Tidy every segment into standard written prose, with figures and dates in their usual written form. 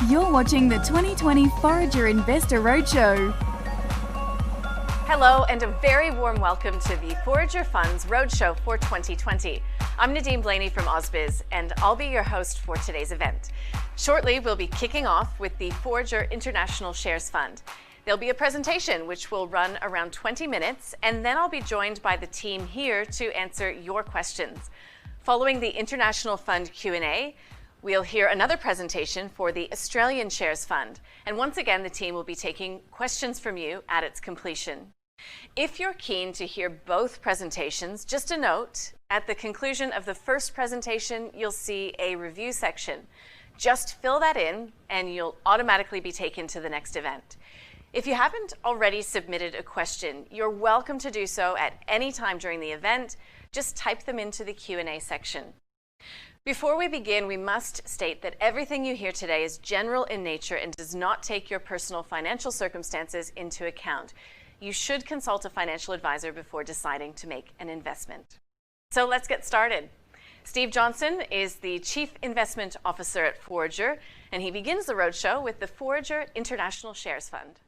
You're watching the 2020 Forager Investor Roadshow. Hello and a very warm welcome to the Forager Fund's Roadshow for 2020. I'm Nadine Blaney from AusBiz and I'll be your host for today's event. Shortly, we'll be kicking off with the Forager International Shares Fund. There'll be a presentation which will run around 20 minutes and then I'll be joined by the team here to answer your questions. Following the International Fund Q&A, we'll hear another presentation for the Australian Shares Fund. And once again, the team will be taking questions from you at its completion. If you're keen to hear both presentations, just a note, at the conclusion of the first presentation, you'll see a review section. Just fill that in and you'll automatically be taken to the next event. If you haven't already submitted a question, you're welcome to do so at any time during the event. Just type them into the Q&A section. Before we begin, we must state that everything you hear today is general in nature and does not take your personal financial circumstances into account. You should consult a financial advisor before deciding to make an investment. So let's get started. Steve Johnson is the Chief Investment Officer at Forager, and he begins the roadshow with the Forager International Shares Fund.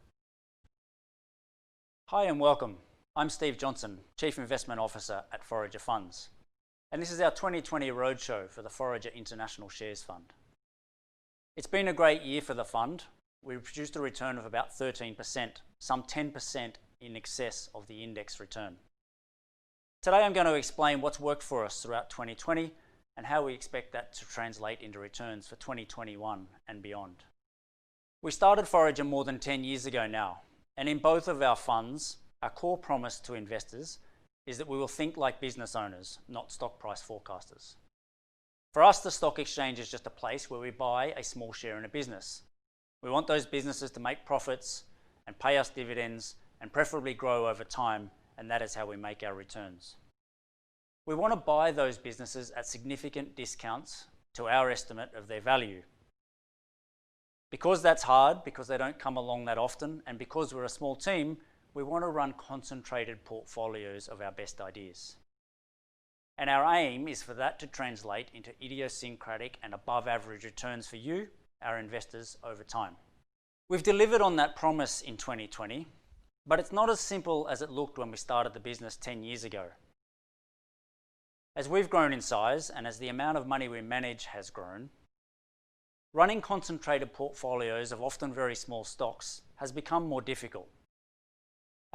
Hi and welcome. I'm Steve Johnson, Chief Investment Officer at Forager Funds. And this is our 2020 roadshow for the Forager International Shares Fund. It's been a great year for the fund. We've produced a return of about 13%, some 10% in excess of the index return. Today I'm going to explain what's worked for us throughout 2020 and how we expect that to translate into returns for 2021 and beyond. We started Forager more than 10 years ago now, and in both of our funds, our core promise to investors is that we will think like business owners, not stock price forecasters. For us, the stock exchange is just a place where we buy a small share in a business. We want those businesses to make profits and pay us dividends and preferably grow over time, and that is how we make our returns. We want to buy those businesses at significant discounts to our estimate of their value. Because that's hard, because they don't come along that often, and because we're a small team, we want to run concentrated portfolios of our best ideas. And our aim is for that to translate into idiosyncratic and above average returns for you, our investors, over time. We've delivered on that promise in 2020, but it's not as simple as it looked when we started the business 10 years ago. As we've grown in size and as the amount of money we manage has grown, running concentrated portfolios of often very small stocks has become more difficult.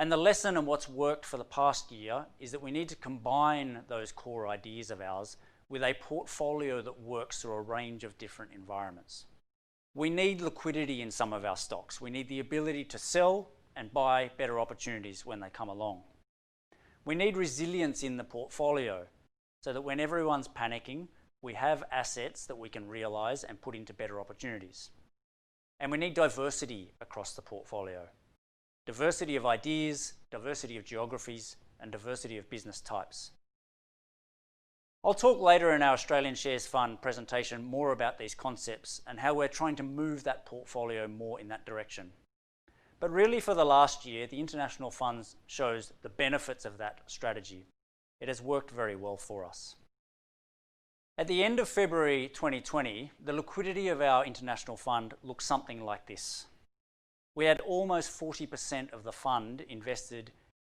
And the lesson and what's worked for the past year is that we need to combine those core ideas of ours with a portfolio that works through a range of different environments. We need liquidity in some of our stocks. We need the ability to sell and buy better opportunities when they come along. We need resilience in the portfolio so that when everyone's panicking, we have assets that we can realize and put into better opportunities. And we need diversity across the portfolio. Diversity of ideas, diversity of geographies, and diversity of business types. I'll talk later in our Australian Shares Fund presentation more about these concepts and how we're trying to move that portfolio more in that direction. But really for the last year, the International Funds shows the benefits of that strategy. It has worked very well for us. At the end of February 2020, the liquidity of our International Fund looks something like this. We had almost 40% of the fund invested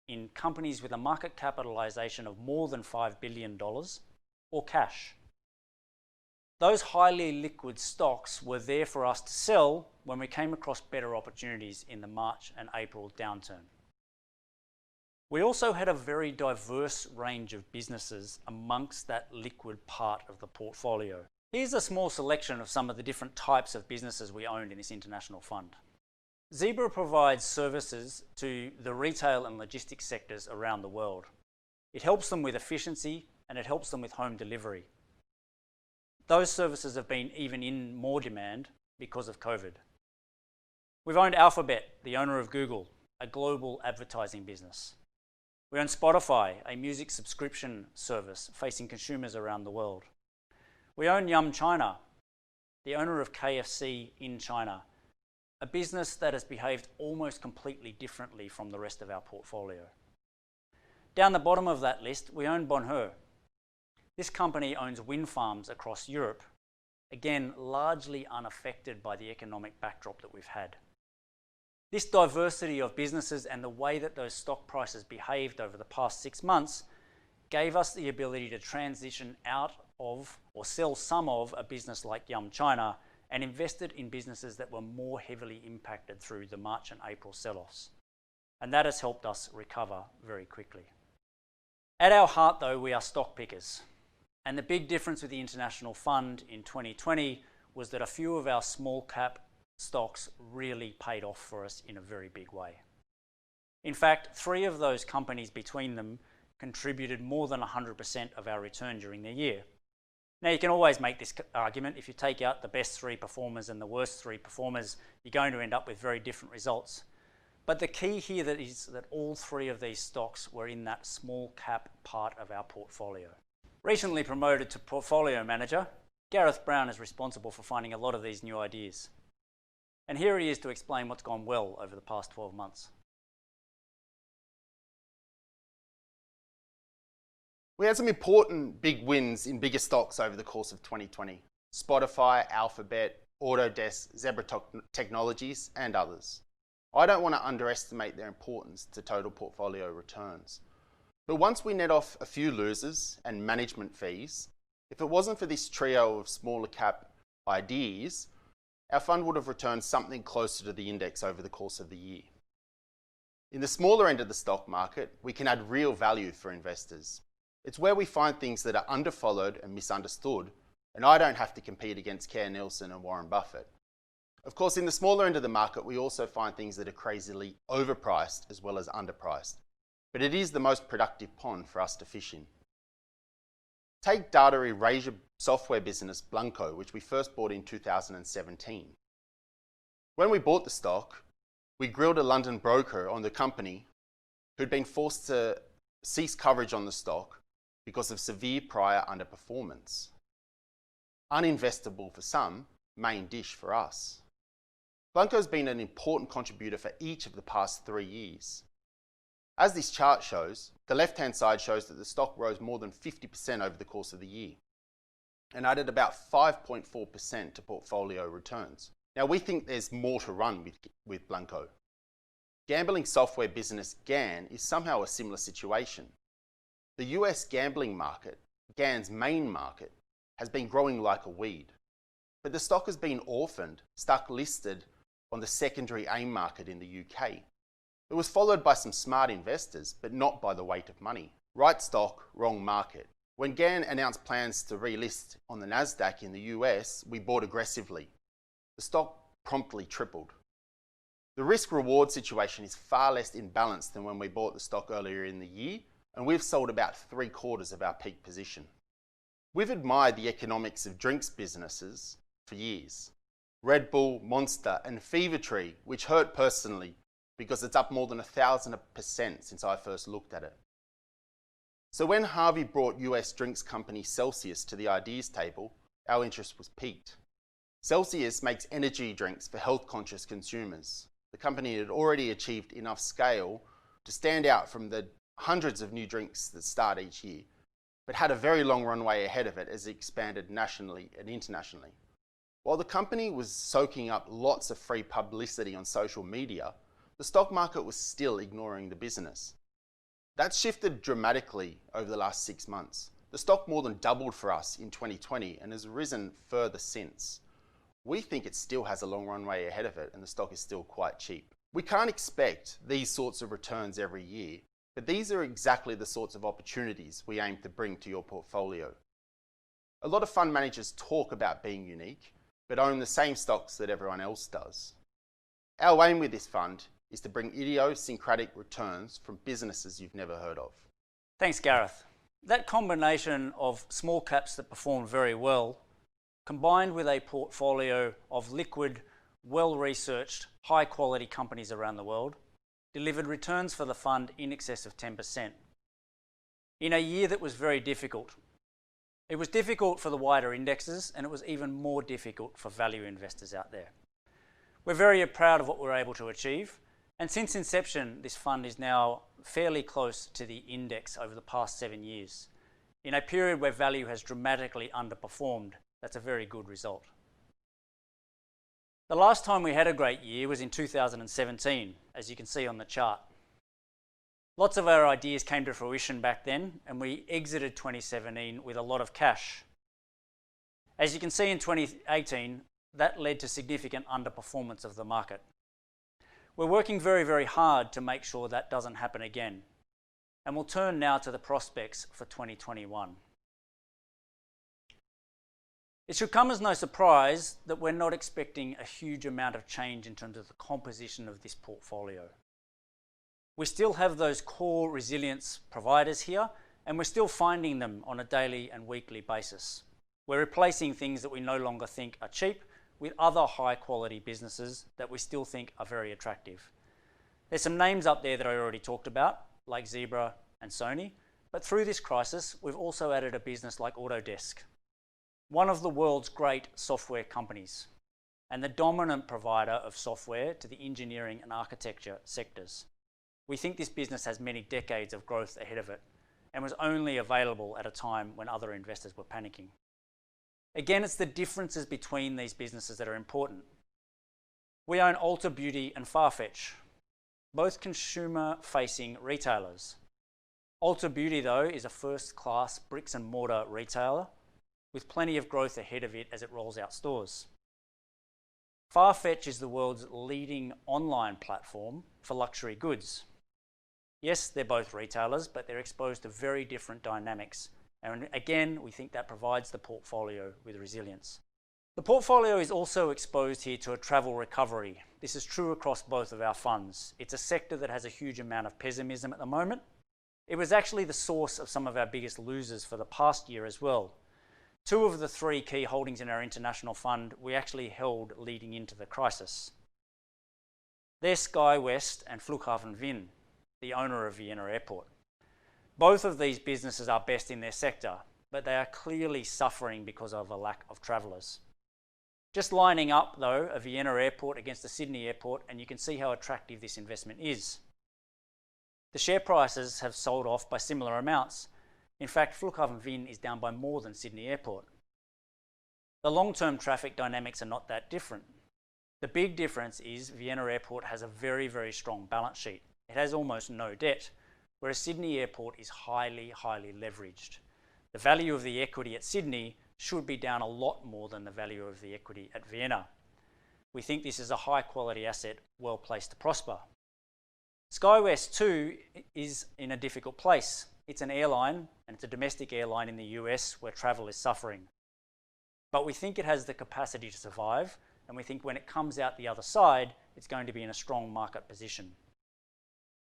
in companies with a market capitalization of more than $5 billion or cash. Those highly liquid stocks were there for us to sell when we came across better opportunities in the March and April downturn. We also had a very diverse range of businesses amongst that liquid part of the portfolio. Here's a small selection of some of the different types of businesses we owned in this international fund. Zebra provides services to the retail and logistics sectors around the world. It helps them with efficiency and it helps them with home delivery. Those services have been even in more demand because of COVID. We've owned Alphabet, the owner of Google, a global advertising business. We own Spotify, a music subscription service facing consumers around the world. We own Yum China, the owner of KFC in China, a business that has behaved almost completely differently from the rest of our portfolio. Down the bottom of that list, we own Bonheur. This company owns wind farms across Europe, again largely unaffected by the economic backdrop that we've had. This diversity of businesses and the way that those stock prices behaved over the past 6 months gave us the ability to transition out of or sell some of a business like Yum China and invested in businesses that were more heavily impacted through the March and April sell-offs. And that has helped us recover very quickly. At our heart though, we are stock pickers. And the big difference with the International Fund in 2020 was that a few of our small cap stocks really paid off for us in a very big way. In fact, 3 of those companies between them contributed more than 100% of our return during the year. Now you can always make this argument, if you take out the best 3 performers and the worst 3 performers, you're going to end up with very different results. But the key here is that all 3 of these stocks were in that small cap part of our portfolio. Recently promoted to portfolio manager, Gareth Brown is responsible for finding a lot of these new ideas. And here he is to explain what's gone well over the past 12 months. We had some important big wins in bigger stocks over the course of 2020. Spotify, Alphabet, Autodesk, Zebra Technologies, and others. I don't want to underestimate their importance to total portfolio returns. But once we net off a few losers and management fees, if it wasn't for this trio of smaller cap ideas, our fund would have returned something closer to the index over the course of the year. In the smaller end of the stock market, we can add real value for investors. It's where we find things that are underfollowed and misunderstood, and I don't have to compete against Kerr Nielsen and Warren Buffett. Of course, in the smaller end of the market, we also find things that are crazily overpriced as well as underpriced. But it is the most productive pond for us to fish in. Take data erasure software business Blanco, which we first bought in 2017. When we bought the stock, we grilled a London broker on the company who'd been forced to cease coverage on the stock because of severe prior underperformance. Uninvestable for some, main dish for us. Blanco's been an important contributor for each of the past 3 years. As this chart shows, the left-hand side shows that the stock rose more than 50% over the course of the year and added about 5.4% to portfolio returns. Now we think there's more to run with Blanco. Gambling software business GAN is somehow a similar situation. The US gambling market, GAN's main market, has been growing like a weed. But the stock has been orphaned, stuck listed on the secondary AIM market in the UK. It was followed by some smart investors, but not by the weight of money. Right stock, wrong market. When GAN announced plans to relist on the NASDAQ in the US, we bought aggressively. The stock promptly tripled. The risk-reward situation is far less imbalanced than when we bought the stock earlier in the year, and we've sold about 3/4 of our peak position. We've admired the economics of drinks businesses for years. Red Bull, Monster, and Fever Tree, which hurt personally because it's up more than 1,000% since I first looked at it. So when Harvey brought US drinks company Celsius to the ideas table, our interest was piqued. Celsius makes energy drinks for health-conscious consumers. The company had already achieved enough scale to stand out from the hundreds of new drinks that start each year, but had a very long runway ahead of it as it expanded nationally and internationally. While the company was soaking up lots of free publicity on social media, the stock market was still ignoring the business. That's shifted dramatically over the last 6 months. The stock more than doubled for us in 2020 and has risen further since. We think it still has a long runway ahead of it and the stock is still quite cheap. We can't expect these sorts of returns every year, but these are exactly the sorts of opportunities we aim to bring to your portfolio. A lot of fund managers talk about being unique, but own the same stocks that everyone else does. Our aim with this fund is to bring idiosyncratic returns from businesses you've never heard of. Thanks, Gareth. That combination of small caps that performed very well, combined with a portfolio of liquid, well-researched, high-quality companies around the world, delivered returns for the fund in excess of 10%. In a year that was very difficult. It was difficult for the wider indexes, and it was even more difficult for value investors out there. We're very proud of what we're able to achieve, and since inception, this fund is now fairly close to the index over the past 7 years. In a period where value has dramatically underperformed, that's a very good result. The last time we had a great year was in 2017, as you can see on the chart. Lots of our ideas came to fruition back then, and we exited 2017 with a lot of cash. As you can see in 2018, that led to significant underperformance of the market. We're working very, very hard to make sure that doesn't happen again. And we'll turn now to the prospects for 2021. It should come as no surprise that we're not expecting a huge amount of change in terms of the composition of this portfolio. We still have those core resilience providers here, and we're still finding them on a daily and weekly basis. We're replacing things that we no longer think are cheap with other high quality businesses that we still think are very attractive. There's some names up there that I already talked about, like Zebra and Sony, but through this crisis, we've also added a business like Autodesk, one of the world's great software companies, and the dominant provider of software to the engineering and architecture sectors. We think this business has many decades of growth ahead of it and was only available at a time when other investors were panicking. Again, it's the differences between these businesses that are important. We own Ulta Beauty and Farfetch, both consumer-facing retailers. Ulta Beauty, though, is a first-class bricks and mortar retailer with plenty of growth ahead of it as it rolls out stores. Farfetch is the world's leading online platform for luxury goods. Yes, they're both retailers, but they're exposed to very different dynamics. And again, we think that provides the portfolio with resilience. The portfolio is also exposed here to a travel recovery. This is true across both of our funds. It's a sector that has a huge amount of pessimism at the moment. It was actually the source of some of our biggest losers for the past year as well. 2 of the 3 key holdings in our international fund we actually held leading into the crisis. They're SkyWest and Flughafen Wien, the owner of Vienna Airport. Both of these businesses are best in their sector, but they are clearly suffering because of a lack of travellers. Just lining up, though, a Vienna Airport against the Sydney Airport, and you can see how attractive this investment is. The share prices have sold off by similar amounts. In fact, Flughafen Wien is down by more than Sydney Airport. The long-term traffic dynamics are not that different. The big difference is Vienna Airport has a very, very strong balance sheet. It has almost no debt, whereas Sydney Airport is highly, highly leveraged. The value of the equity at Sydney should be down a lot more than the value of the equity at Vienna. We think this is a high-quality asset, well placed to prosper. SkyWest too is in a difficult place. It's an airline, and it's a domestic airline in the US where travel is suffering. But we think it has the capacity to survive, and we think when it comes out the other side, it's going to be in a strong market position.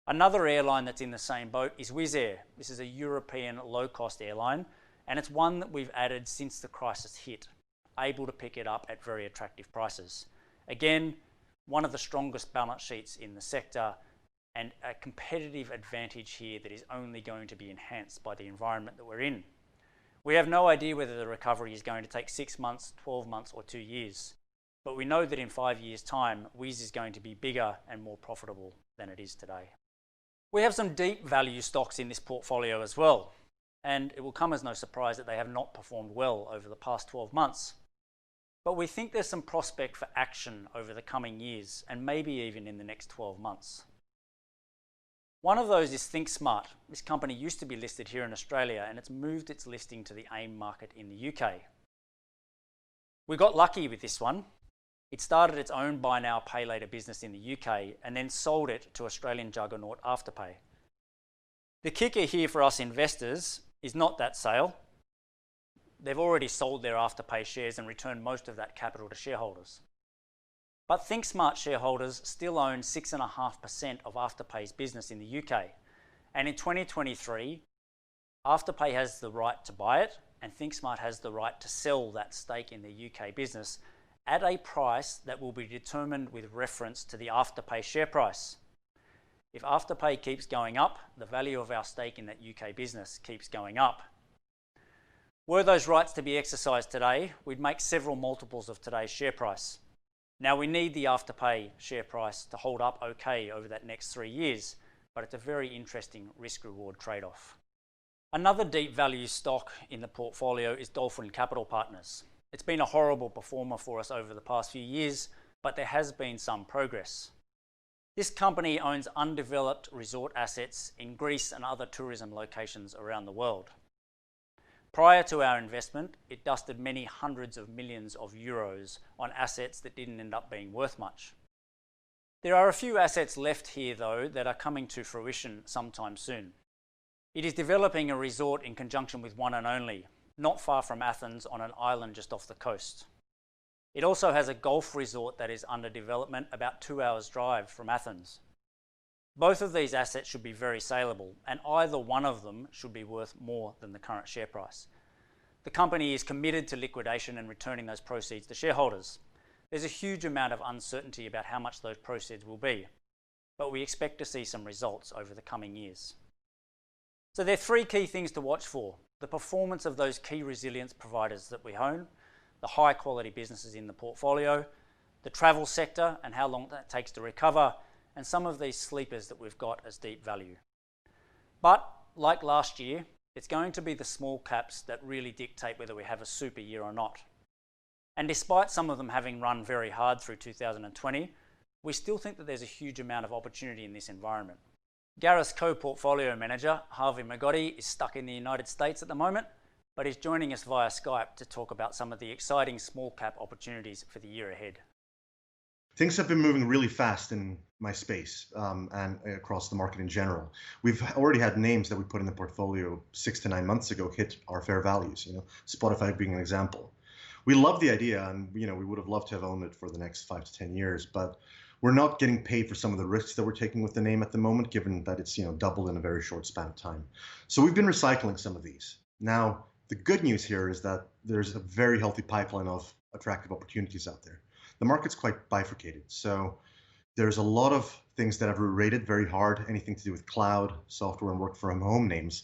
Another airline that's in the same boat is Wizz Air. This is a European low-cost airline, and it's one that we've added since the crisis hit, able to pick it up at very attractive prices. Again, one of the strongest balance sheets in the sector, and a competitive advantage here that is only going to be enhanced by the environment that we're in. We have no idea whether the recovery is going to take 6 months, 12 months, or 2 years, but we know that in 5 years' time, Wizz is going to be bigger and more profitable than it is today. We have some deep value stocks in this portfolio as well, and it will come as no surprise that they have not performed well over the past 12 months. But we think there's some prospect for action over the coming years, and maybe even in the next 12 months. One of those is ThinkSmart. This company used to be listed here in Australia, and it's moved its listing to the AIM market in the UK. We got lucky with this one. It started its own buy now, pay later business in the UK and then sold it to Australian juggernaut Afterpay. The kicker here for us investors is not that sale. They've already sold their Afterpay shares and returned most of that capital to shareholders. But ThinkSmart shareholders still own 6.5% of Afterpay's business in the UK. And in 2023, Afterpay has the right to buy it, and ThinkSmart has the right to sell that stake in the UK business at a price that will be determined with reference to the Afterpay share price. If Afterpay keeps going up, the value of our stake in that UK business keeps going up. Were those rights to be exercised today, we'd make several multiples of today's share price. Now, we need the Afterpay share price to hold up okay over that next 3 years, but it's a very interesting risk-reward trade-off. Another deep value stock in the portfolio is Dolphin Capital Partners. It's been a horrible performer for us over the past few years, but there has been some progress. This company owns undeveloped resort assets in Greece and other tourism locations around the world. Prior to our investment, it dusted many hundreds of millions of euros on assets that didn't end up being worth much. There are a few assets left here, though, that are coming to fruition sometime soon. It is developing a resort in conjunction with One and Only, not far from Athens on an island just off the coast. It also has a golf resort that is under development about 2 hours' drive from Athens. Both of these assets should be very saleable, and either one of them should be worth more than the current share price. The company is committed to liquidation and returning those proceeds to shareholders. There's a huge amount of uncertainty about how much those proceeds will be, but we expect to see some results over the coming years. So there are three key things to watch for: the performance of those key resilience providers that we own, the high quality businesses in the portfolio, the travel sector and how long that takes to recover, and some of these sleepers that we've got as deep value. But like last year, it's going to be the small caps that really dictate whether we have a super year or not. And despite some of them having run very hard through 2020, we still think that there's a huge amount of opportunity in this environment. Gareth's co-portfolio manager, Harvey Magotti, is stuck in the United States at the moment, but he's joining us via Skype to talk about some of the exciting small cap opportunities for the year ahead. Things have been moving really fast in my space and across the market in general. We've already had names that we put in the portfolio 6 to 9 months ago hit our fair values, Spotify being an example. We love the idea and we would have loved to have owned it for the next 5 to 10 years, but we're not getting paid for some of the risks that we're taking with the name at the moment, given that it's doubled in a very short span of time. So we've been recycling some of these. Now, the good news here is that there's a very healthy pipeline of attractive opportunities out there. The market's quite bifurcated. So there's a lot of things that have rated very hard, anything to do with cloud, software, and work from home names.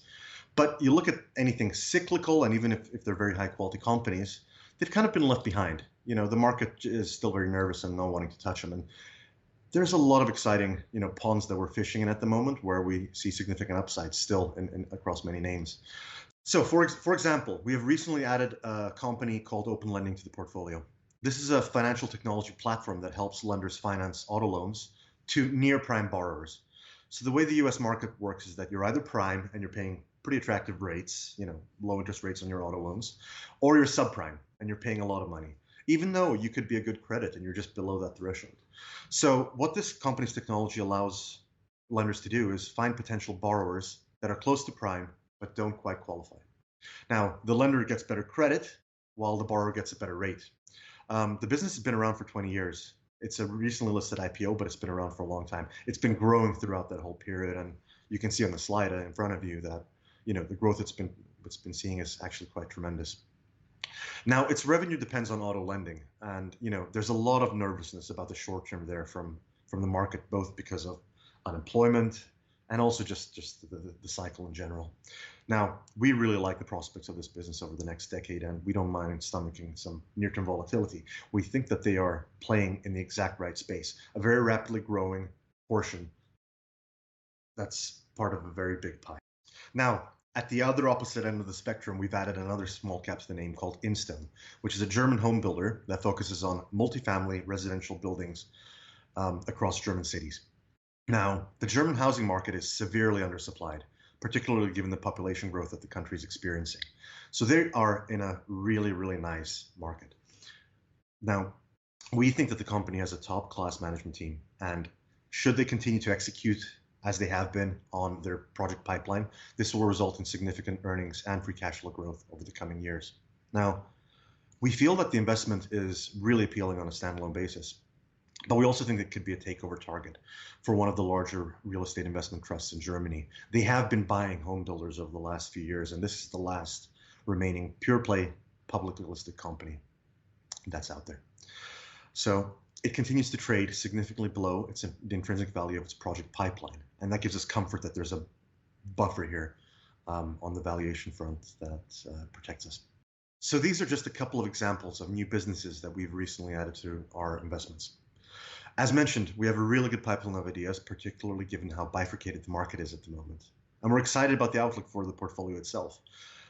But you look at anything cyclical, and even if they're very high quality companies, they've kind of been left behind. The market is still very nervous and not wanting to touch them. And there's a lot of exciting, ponds that we're fishing in at the moment where we see significant upside still in across many names. So for example, we have recently added a company called Open Lending to the portfolio. This is a financial technology platform that helps lenders finance auto loans to near prime borrowers. So the way the US market works is that you're either prime and you're paying pretty attractive rates, low interest rates on your auto loans, or you're subprime and you're paying a lot of money, even though you could be a good credit and you're just below that threshold. So what this company's technology allows lenders to do is find potential borrowers that are close to prime but don't quite qualify. Now, the lender gets better credit while the borrower gets a better rate. The business has been around for 20 years. It's a recently listed IPO, but it's been around for a long time. It's been growing throughout that whole period, and you can see on the slide in front of you that the growth it's been seeing is actually quite tremendous. Now, its revenue depends on auto lending, and there's a lot of nervousness about the short term there from the market, both because of unemployment and also just the cycle in general. Now, we really like the prospects of this business over the next decade, and we don't mind stomaching some near-term volatility. We think that they are playing in the exact right space, a very rapidly growing portion that's part of a very big pie. Now, at the other opposite end of the spectrum, we've added another small cap to the name called Instone, which is a German home builder that focuses on multifamily residential buildings across German cities. Now, the German housing market is severely undersupplied, particularly given the population growth that the country is experiencing. So they are in a really, really nice market. Now, we think that the company has a top-class management team, and should they continue to execute as they have been on their project pipeline, this will result in significant earnings and free cash flow growth over the coming years. Now, we feel that the investment is really appealing on a standalone basis, but we also think it could be a takeover target for one of the larger real estate investment trusts in Germany. They have been buying home builders over the last few years, and this is the last remaining pure play publicly listed company that's out there. So it continues to trade significantly below the intrinsic value of its project pipeline, and that gives us comfort that there's a buffer here on the valuation front that protects us. So these are just a couple of examples of new businesses that we've recently added to our investments. As mentioned, we have a really good pipeline of ideas, particularly given how bifurcated the market is at the moment. And we're excited about the outlook for the portfolio itself.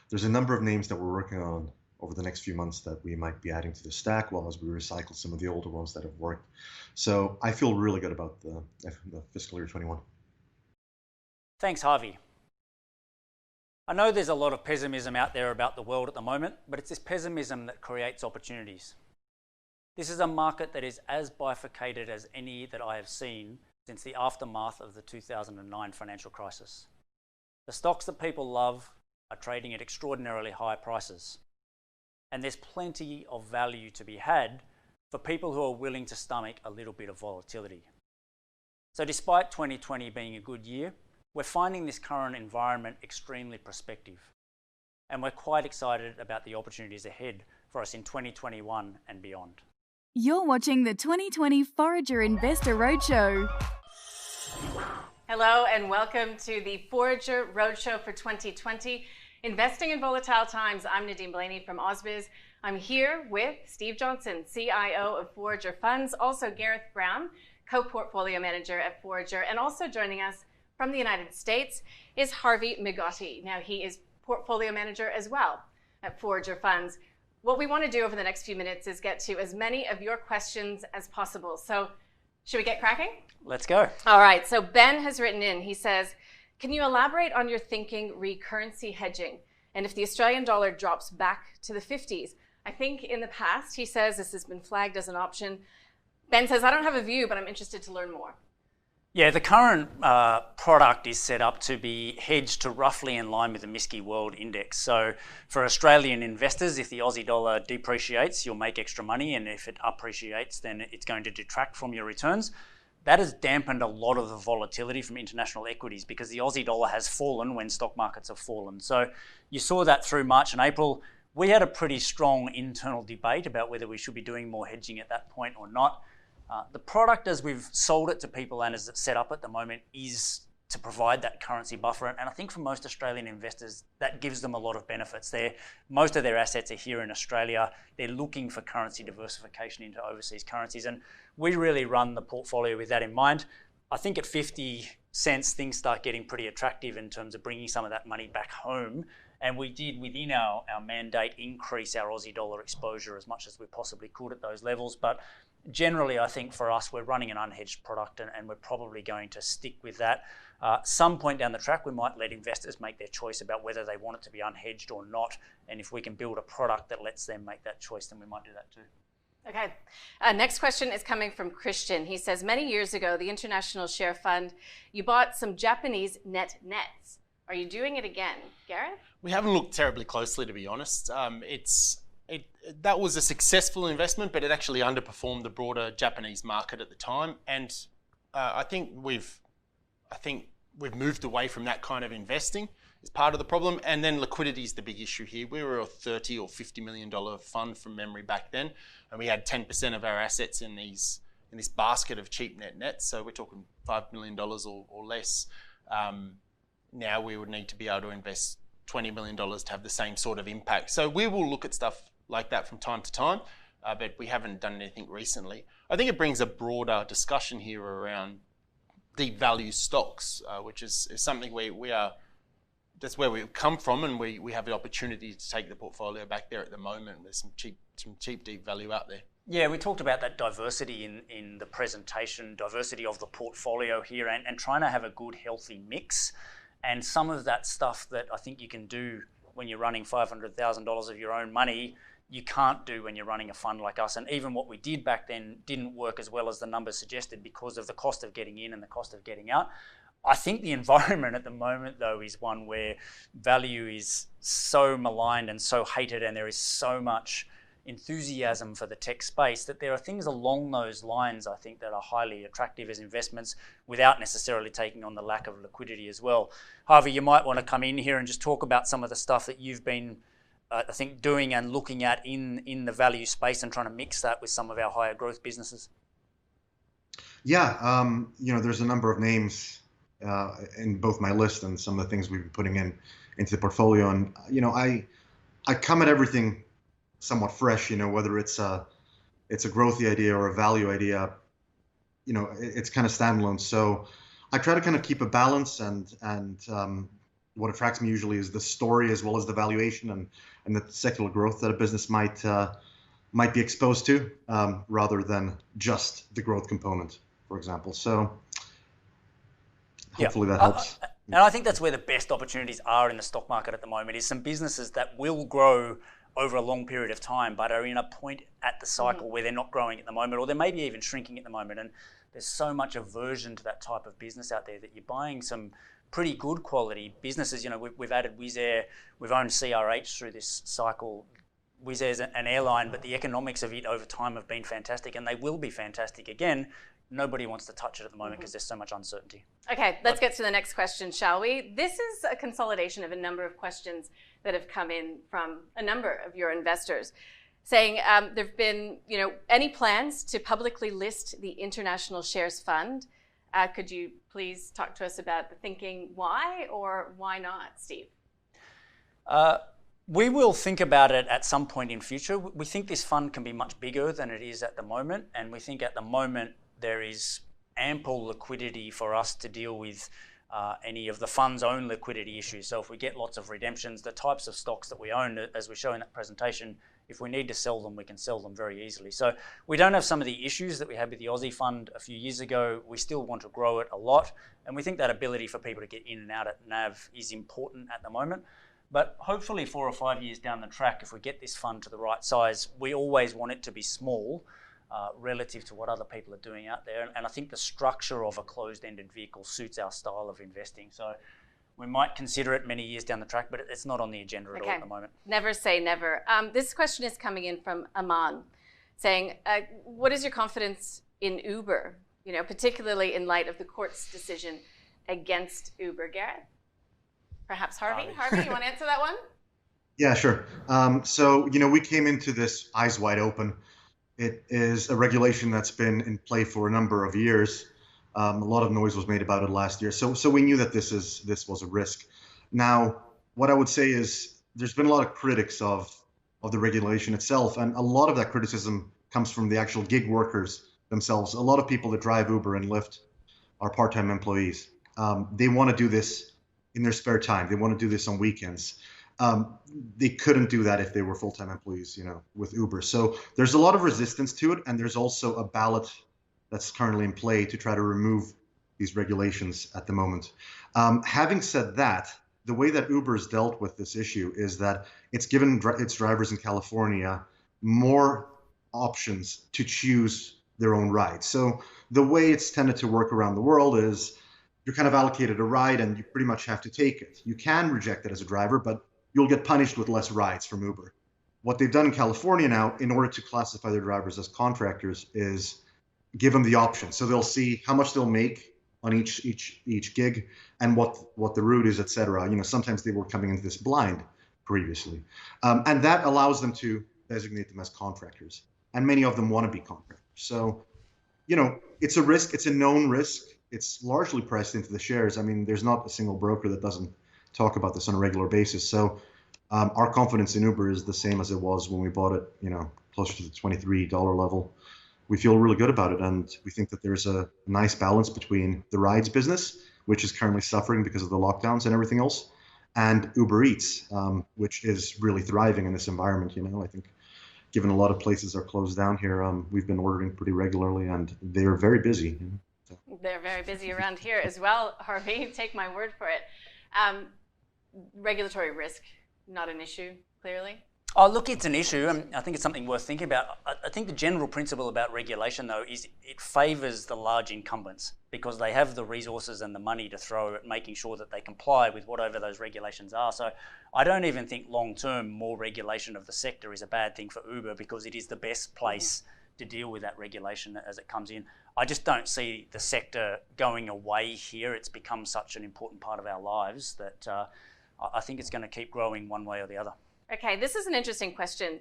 There's a number of names that we're working on over the next few months that we might be adding to the stack, while as we recycle some of the older ones that have worked. So I feel really good about the fiscal year 21. Thanks, Harvey. I know there's a lot of pessimism out there about the world at the moment, but it's this pessimism that creates opportunities. This is a market that is as bifurcated as any that I have seen since the aftermath of the 2009 financial crisis. The stocks that people love are trading at extraordinarily high prices, and there's plenty of value to be had for people who are willing to stomach a little bit of volatility. So despite 2020 being a good year, we're finding this current environment extremely prospective, and we're quite excited about the opportunities ahead for us in 2021 and beyond. You're watching the 2020 Forager Investor Roadshow. Hello and welcome to the Forager Roadshow for 2020. Investing in volatile times. I'm Nadine Blaney from Ausbiz. I'm here with Steve Johnson, CIO of Forager Funds, also Gareth Brown, co-portfolio manager at Forager, and also joining us from the United States is Harvey Migotti. Now he is portfolio manager as well at Forager Funds. What we want to do over the next few minutes is get to as many of your questions as possible. So should we get cracking? Let's go. All right, so Ben has written in, he says, can you elaborate on your thinking re currency hedging? And if the Australian dollar drops back to the 50s? I think in the past, he says, this has been flagged as an option. Ben says, I don't have a view, but I'm interested to learn more. Yeah, the current product is set up to be hedged to roughly in line with the MSCI World Index. So for Australian investors, if the Aussie dollar depreciates, you'll make extra money, and if it appreciates, then it's going to detract from your returns. That has dampened a lot of the volatility from international equities because the Aussie dollar has fallen when stock markets have fallen. So you saw that through March and April. We had a pretty strong internal debate about whether we should be doing more hedging at that point or not. The product, as we've sold it to people and as it's set up at the moment, is to provide that currency buffer. And I think for most Australian investors, that gives them a lot of benefits. Most of their assets are here in Australia. They're looking for currency diversification into overseas currencies. And we really run the portfolio with that in mind. I think at 50 cents, things start getting pretty attractive in terms of bringing some of that money back home. And we did, within our mandate, increase our Aussie dollar exposure as much as we possibly could at those levels. But generally, I think for us, we're running an unhedged product and we're probably going to stick with that. Some point down the track, we might let investors make their choice about whether they want it to be unhedged or not. And if we can build a product that lets them make that choice, then we might do that too. Okay. Next question is coming from Christian. He says, many years ago, the International Share Fund, you bought some Japanese nets. Are you doing it again? Gareth? We haven't looked terribly closely, to be honest. That was a successful investment, but it actually underperformed the broader Japanese market at the time. And I think we've moved away from that kind of investing is part of the problem. And then liquidity is the big issue here. We were a $30 or $50 million fund from memory back then, and we had 10% of our assets in this basket of cheap nets. So we're talking $5 million or less. Now we would need to be able to invest $20 million to have the same sort of impact. So we will look at stuff like that from time to time, but we haven't done anything recently. I think it brings a broader discussion here around deep value stocks, which is something that's where we've come from, and we have the opportunity to take the portfolio back there at the moment. There's some cheap deep value out there. Yeah, we talked about that diversity in the presentation, diversity of the portfolio here, and trying to have a good, healthy mix. And some of that stuff that I think you can do when you're running $500,000 of your own money, you can't do when you're running a fund like us. And even what we did back then didn't work as well as the numbers suggested because of the cost of getting in and the cost of getting out. I think the environment at the moment, though, is one where value is so maligned and so hated, and there is so much enthusiasm for the tech space that there are things along those lines, I think, that are highly attractive as investments without necessarily taking on the lack of liquidity as well. Harvey, you might want to come in here and just talk about some of the stuff that you've been, I think, doing and looking at in the value space and trying to mix that with some of our higher growth businesses. Yeah, there's a number of names in both my list and some of the things we've been putting into the portfolio. And, I come at everything somewhat fresh, whether it's a growthy idea or a value idea, it's kind of standalone. So I try to kind of keep a balance and what attracts me usually is the story as well as the valuation and the secular growth that a business might be exposed to, rather than just the growth component, for example. So hopefully that helps. And I think that's where the best opportunities are in the stock market at the moment, is some businesses that will grow over a long period of time, but are in a point at the cycle where they're not growing at the moment, or they may be even shrinking at the moment. And there's so much aversion to that type of business out there that you're buying some pretty good quality businesses. You know, we've added Wizz Air, we've owned CRH through this cycle. Wizz Air's an airline, but the economics of it over time have been fantastic, and they will be fantastic again. Nobody wants to touch it at the moment because there's so much uncertainty. Okay, let's get to the next question, shall we? This is a consolidation of a number of questions that have come in from a number of your investors, saying there have been, any plans to publicly list the International Shares Fund. Could you please talk to us about the thinking why or why not, Steve? We will think about it at some point in future. We think this fund can be much bigger than it is at the moment, and we think at the moment there is ample liquidity for us to deal with any of the fund's own liquidity issues. So if we get lots of redemptions, the types of stocks that we own, as we show in that presentation, if we need to sell them, we can sell them very easily. So we don't have some of the issues that we had with the Aussie fund a few years ago. We still want to grow it a lot, and we think that ability for people to get in and out at NAV is important at the moment. But hopefully 4 or 5 years down the track, if we get this fund to the right size, we always want it to be small relative to what other people are doing out there. And I think the structure of a closed-ended vehicle suits our style of investing. So we might consider it many years down the track, but it's not on the agenda at all at the moment. Never say never. This question is coming in from Aman, saying, what is your confidence in Uber, particularly in light of the court's decision against Uber? Gareth? Perhaps Harvey? Harvey, you want to answer that one? Yeah, sure. So, we came into this eyes wide open. It is a regulation that's been in play for a number of years. A lot of noise was made about it last year. So we knew that this was a risk. Now, what I would say is there's been a lot of critics of the regulation itself, and a lot of that criticism comes from the actual gig workers themselves. A lot of people that drive Uber and Lyft are part-time employees. They want to do this in their spare time. They want to do this on weekends. They couldn't do that if they were full-time employees, with Uber. So there's a lot of resistance to it, and there's also a ballot that's currently in play to try to remove these regulations at the moment. Having said that, the way that Uber has dealt with this issue is that it's given its drivers in California more options to choose their own rides. So the way it's tended to work around the world is you're kind of allocated a ride and you pretty much have to take it. You can reject it as a driver, but you'll get punished with less rides from Uber. What they've done in California now, in order to classify their drivers as contractors, is give them the option. So they'll see how much they'll make on each gig and what the route is, et cetera. Sometimes they were coming into this blind previously. And that allows them to designate them as contractors. And many of them want to be contractors. So, it's a risk. It's a known risk. It's largely priced into the shares. I mean, there's not a single broker that doesn't talk about this on a regular basis. So our confidence in Uber is the same as it was when we bought it, closer to the $23 level. We feel really good about it, and we think that there's a nice balance between the rides business, which is currently suffering because of the lockdowns and everything else, and Uber Eats, which is really thriving in this environment. I think given a lot of places are closed down here, we've been ordering pretty regularly, and they're very busy. So. They're very busy around here as well, Harvey. Take my word for it. Regulatory risk, not an issue, clearly. Oh, look, it's an issue. I think it's something worth thinking about. I think the general principle about regulation, though, is it favours the large incumbents because they have the resources and the money to throw at making sure that they comply with whatever those regulations are. So I don't even think long-term more regulation of the sector is a bad thing for Uber because it is the best place to deal with that regulation as it comes in. I just don't see the sector going away here. It's become such an important part of our lives that I think it's going to keep growing one way or the other. Okay, this is an interesting question.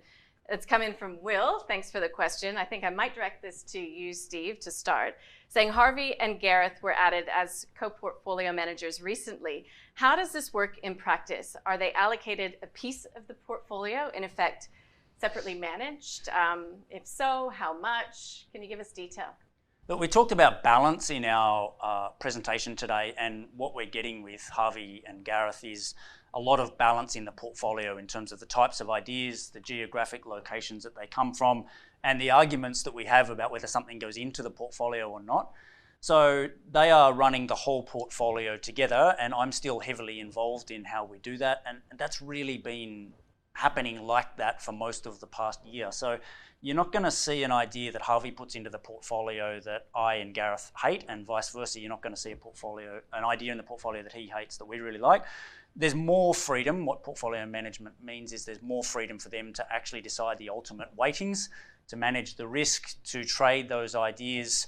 It's come in from Will. Thanks for the question. I think I might direct this to you, Steve, to start. Saying Harvey and Gareth were added as co-portfolio managers recently. How does this work in practice? Are they allocated a piece of the portfolio, in effect, separately managed? If so, how much? Can you give us detail? But we talked about balance in our presentation today, and what we're getting with Harvey and Gareth is a lot of balance in the portfolio in terms of the types of ideas, the geographic locations that they come from, and the arguments that we have about whether something goes into the portfolio or not. So they are running the whole portfolio together, and I'm still heavily involved in how we do that, and that's really been happening like that for most of the past year. So you're not going to see an idea that Harvey puts into the portfolio that I and Gareth hate, and vice versa. You're not going to see an idea in the portfolio that he hates that we really like. There's more freedom. What portfolio management means is there's more freedom for them to actually decide the ultimate weightings, to manage the risk, to trade those ideas,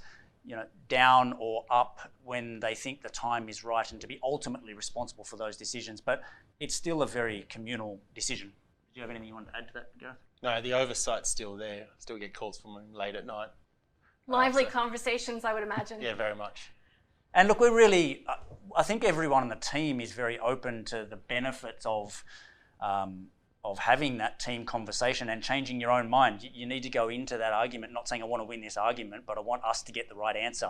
down or up when they think the time is right, and to be ultimately responsible for those decisions. But it's still a very communal decision. Do you have anything you want to add to that, Gareth? No, the oversight's still there. Still get calls from him late at night. Lively conversations, I would imagine. Yeah, very much. And look, I think everyone on the team is very open to the benefits of having that team conversation and changing your own mind. You need to go into that argument not saying I want to win this argument, but I want us to get the right answer.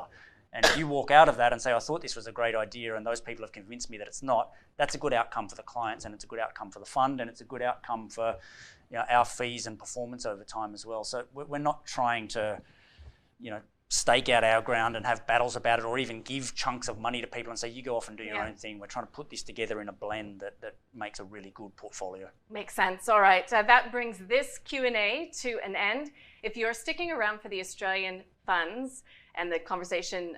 And if you walk out of that and say, I thought this was a great idea and those people have convinced me that it's not, that's a good outcome for the clients, and it's a good outcome for the fund, and it's a good outcome for our fees and performance over time as well. So we're not trying to stake out our ground and have battles about it, or even give chunks of money to people and say, you go off and do your own thing. We're trying to put this together in a blend that makes a really good portfolio. Makes sense. All right. That brings this Q&A to an end. If you're sticking around for the Australian funds and the conversation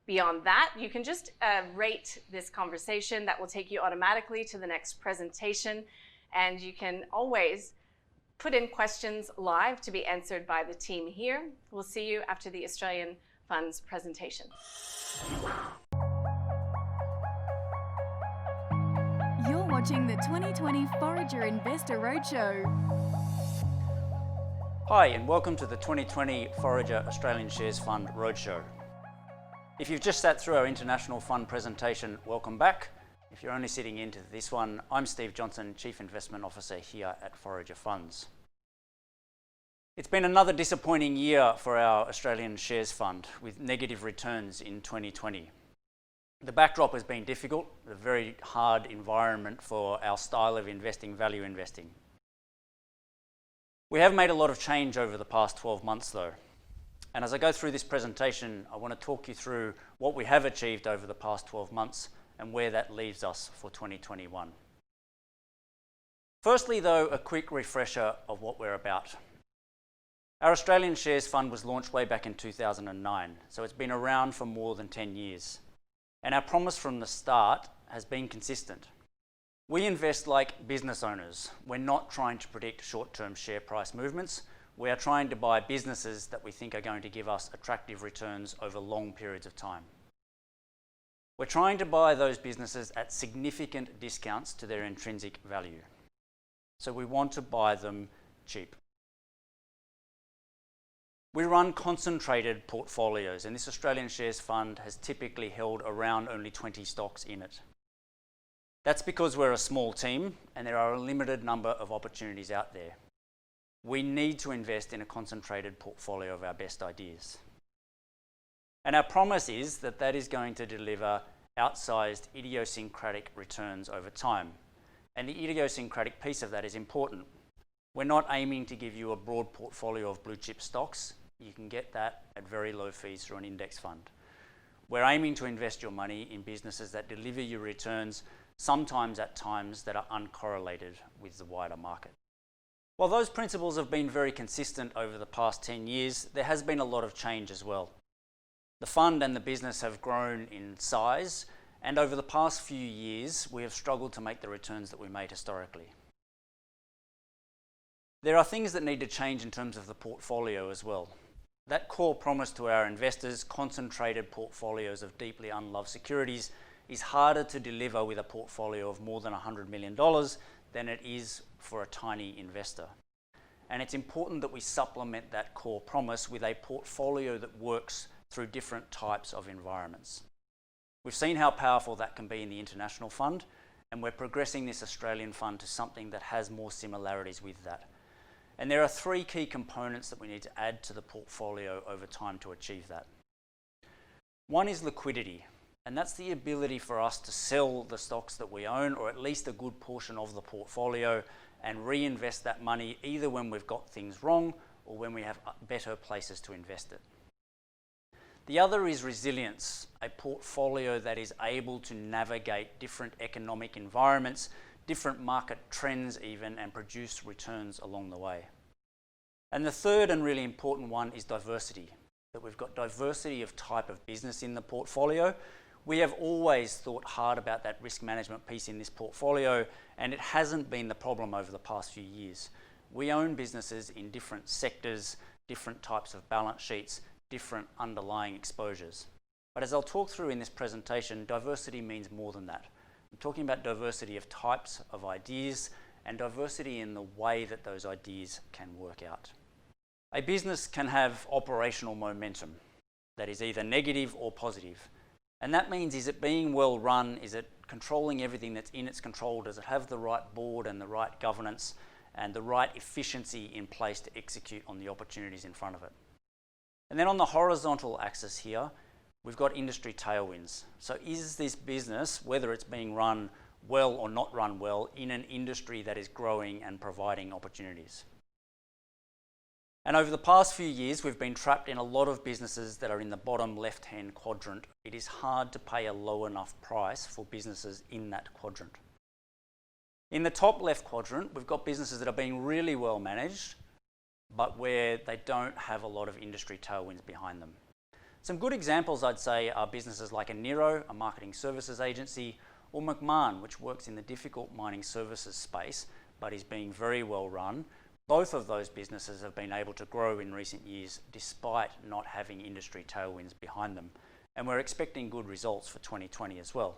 beyond that, you can just rate this conversation. That will take you automatically to the next presentation. And you can always put in questions live to be answered by the team here. We'll see you after the Australian Funds presentation. You're watching the 2020 Forager Investor Roadshow. Hi, and welcome to the 2020 Forager Australian Shares Fund Roadshow. If you've just sat through our International Fund presentation, welcome back. If you're only sitting into this one, I'm Steve Johnson, Chief Investment Officer here at Forager Funds. It's been another disappointing year for our Australian Shares Fund, with negative returns in 2020. The backdrop has been difficult, a very hard environment for our style of investing, value investing. We have made a lot of change over the past 12 months though. And as I go through this presentation, I want to talk you through what we have achieved over the past 12 months and where that leaves us for 2021. Firstly though, a quick refresher of what we're about. Our Australian Shares Fund was launched way back in 2009, so it's been around for more than 10 years. And our promise from the start has been consistent. We invest like business owners. We're not trying to predict short-term share price movements. We are trying to buy businesses that we think are going to give us attractive returns over long periods of time. We're trying to buy those businesses at significant discounts to their intrinsic value. So we want to buy them cheap. We run concentrated portfolios, and this Australian Shares Fund has typically held around only 20 stocks in it. That's because we're a small team and there are a limited number of opportunities out there. We need to invest in a concentrated portfolio of our best ideas. And our promise is that that is going to deliver outsized idiosyncratic returns over time. And the idiosyncratic piece of that is important. We're not aiming to give you a broad portfolio of blue chip stocks. You can get that at very low fees through an index fund. We're aiming to invest your money in businesses that deliver you returns, sometimes at times that are uncorrelated with the wider market. While those principles have been very consistent over the past 10 years, there has been a lot of change as well. The fund and the business have grown in size, and over the past few years, we have struggled to make the returns that we made historically. There are things that need to change in terms of the portfolio as well. That core promise to our investors, concentrated portfolios of deeply unloved securities, is harder to deliver with a portfolio of more than $100 million than it is for a tiny investor. And it's important that we supplement that core promise with a portfolio that works through different types of environments. We've seen how powerful that can be in the international fund, and we're progressing this Australian fund to something that has more similarities with that. And there are three key components that we need to add to the portfolio over time to achieve that. One is liquidity, and that's the ability for us to sell the stocks that we own, or at least a good portion of the portfolio, and reinvest that money either when we've got things wrong or when we have better places to invest it. The other is resilience, a portfolio that is able to navigate different economic environments, different market trends even, and produce returns along the way. And the third and really important one is diversity, that we've got diversity of type of business in the portfolio. We have always thought hard about that risk management piece in this portfolio, and it hasn't been the problem over the past few years. We own businesses in different sectors, different types of balance sheets, different underlying exposures. But as I'll talk through in this presentation, diversity means more than that. I'm talking about diversity of types of ideas and diversity in the way that those ideas can work out. A business can have operational momentum that is either negative or positive. And that means, is it being well run? Is it controlling everything that's in its control? Does it have the right board and the right governance and the right efficiency in place to execute on the opportunities in front of it? And then on the horizontal axis here, we've got industry tailwinds. So is this business, whether it's being run well or not run well, in an industry that is growing and providing opportunities? And over the past few years, we've been trapped in a lot of businesses that are in the bottom left-hand quadrant. It is hard to pay a low enough price for businesses in that quadrant. In the top left quadrant, we've got businesses that are being really well managed, but where they don't have a lot of industry tailwinds behind them. Some good examples, I'd say, are businesses like Enero, a marketing services agency, or Macmahon, which works in the difficult mining services space, but is being very well run. Both of those businesses have been able to grow in recent years despite not having industry tailwinds behind them, and we're expecting good results for 2020 as well.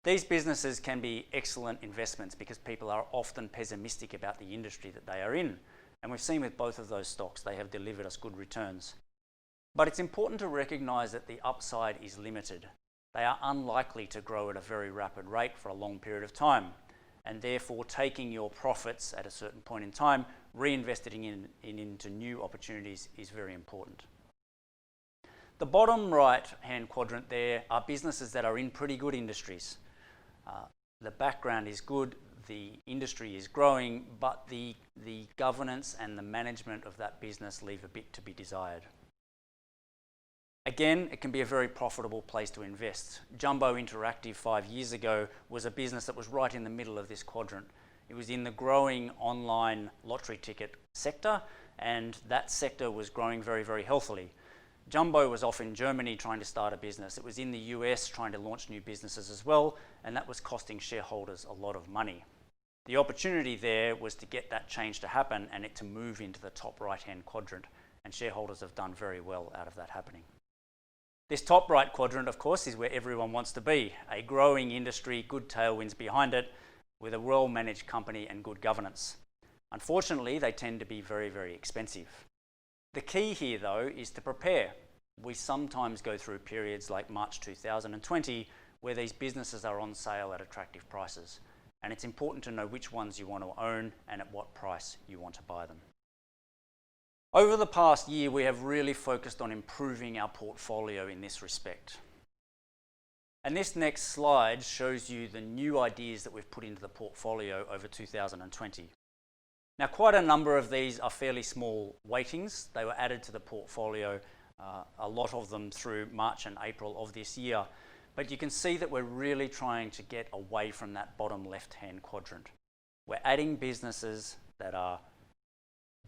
These businesses can be excellent investments because people are often pessimistic about the industry that they are in, and we've seen with both of those stocks they have delivered us good returns. But it's important to recognise that the upside is limited. They are unlikely to grow at a very rapid rate for a long period of time, and therefore taking your profits at a certain point in time, reinvesting into new opportunities is very important. The bottom right-hand quadrant there are businesses that are in pretty good industries. The background is good, the industry is growing, but the governance and the management of that business leave a bit to be desired. Again, it can be a very profitable place to invest. Jumbo Interactive 5 years ago was a business that was right in the middle of this quadrant. It was in the growing online lottery ticket sector, and that sector was growing very, very healthily. Jumbo was off in Germany trying to start a business. It was in the US trying to launch new businesses as well, and that was costing shareholders a lot of money. The opportunity there was to get that change to happen and it to move into the top right-hand quadrant, and shareholders have done very well out of that happening. This top right quadrant, of course, is where everyone wants to be. A growing industry, good tailwinds behind it, with a well-managed company and good governance. Unfortunately, they tend to be very, very expensive. The key here, though, is to prepare. We sometimes go through periods like March 2020 where these businesses are on sale at attractive prices. And it's important to know which ones you want to own and at what price you want to buy them. Over the past year, we have really focused on improving our portfolio in this respect. And this next slide shows you the new ideas that we've put into the portfolio over 2020. Now, quite a number of these are fairly small weightings. They were added to the portfolio, a lot of them through March and April of this year. But you can see that we're really trying to get away from that bottom left-hand quadrant. We're adding businesses that are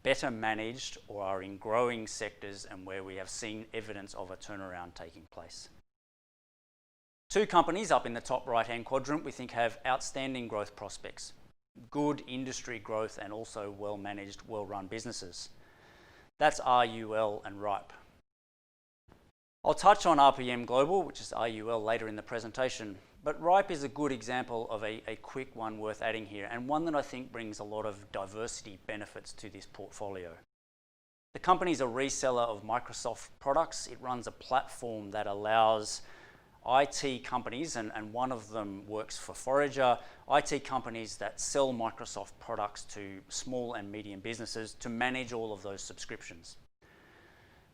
better managed or are in growing sectors and where we have seen evidence of a turnaround taking place. Two companies up in the top right-hand quadrant we think have outstanding growth prospects, good industry growth and also well-managed, well-run businesses. That's RUL and Ripe. I'll touch on RPM Global, which is RUL, later in the presentation, but Ripe is a good example of a quick one worth adding here, and one that I think brings a lot of diversity benefits to this portfolio. The company is a reseller of Microsoft products. It runs a platform that allows IT companies, and one of them works for Forager, IT companies that sell Microsoft products to small and medium businesses to manage all of those subscriptions.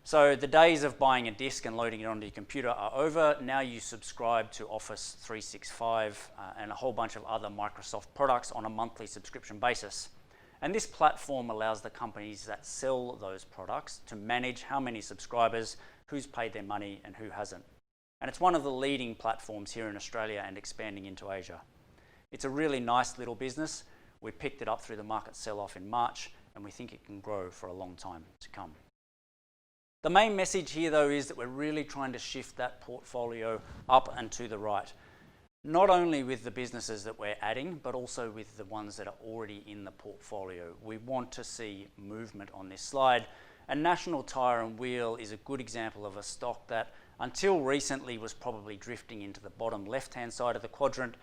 So the days of buying a disk and loading it onto your computer are over. Now you subscribe to Office 365 and a whole bunch of other Microsoft products on a monthly subscription basis. And this platform allows the companies that sell those products to manage how many subscribers, who's paid their money and who hasn't. And it's one of the leading platforms here in Australia and expanding into Asia. It's a really nice little business. We picked it up through the market sell-off in March, and we think it can grow for a long time to come. The main message here, though, is that we're really trying to shift that portfolio up and to the right. Not only with the businesses that we're adding, but also with the ones that are already in the portfolio. We want to see movement on this slide. And National Tyre and Wheel is a good example of a stock that, until recently, was probably drifting into the bottom left-hand side of the quadrant.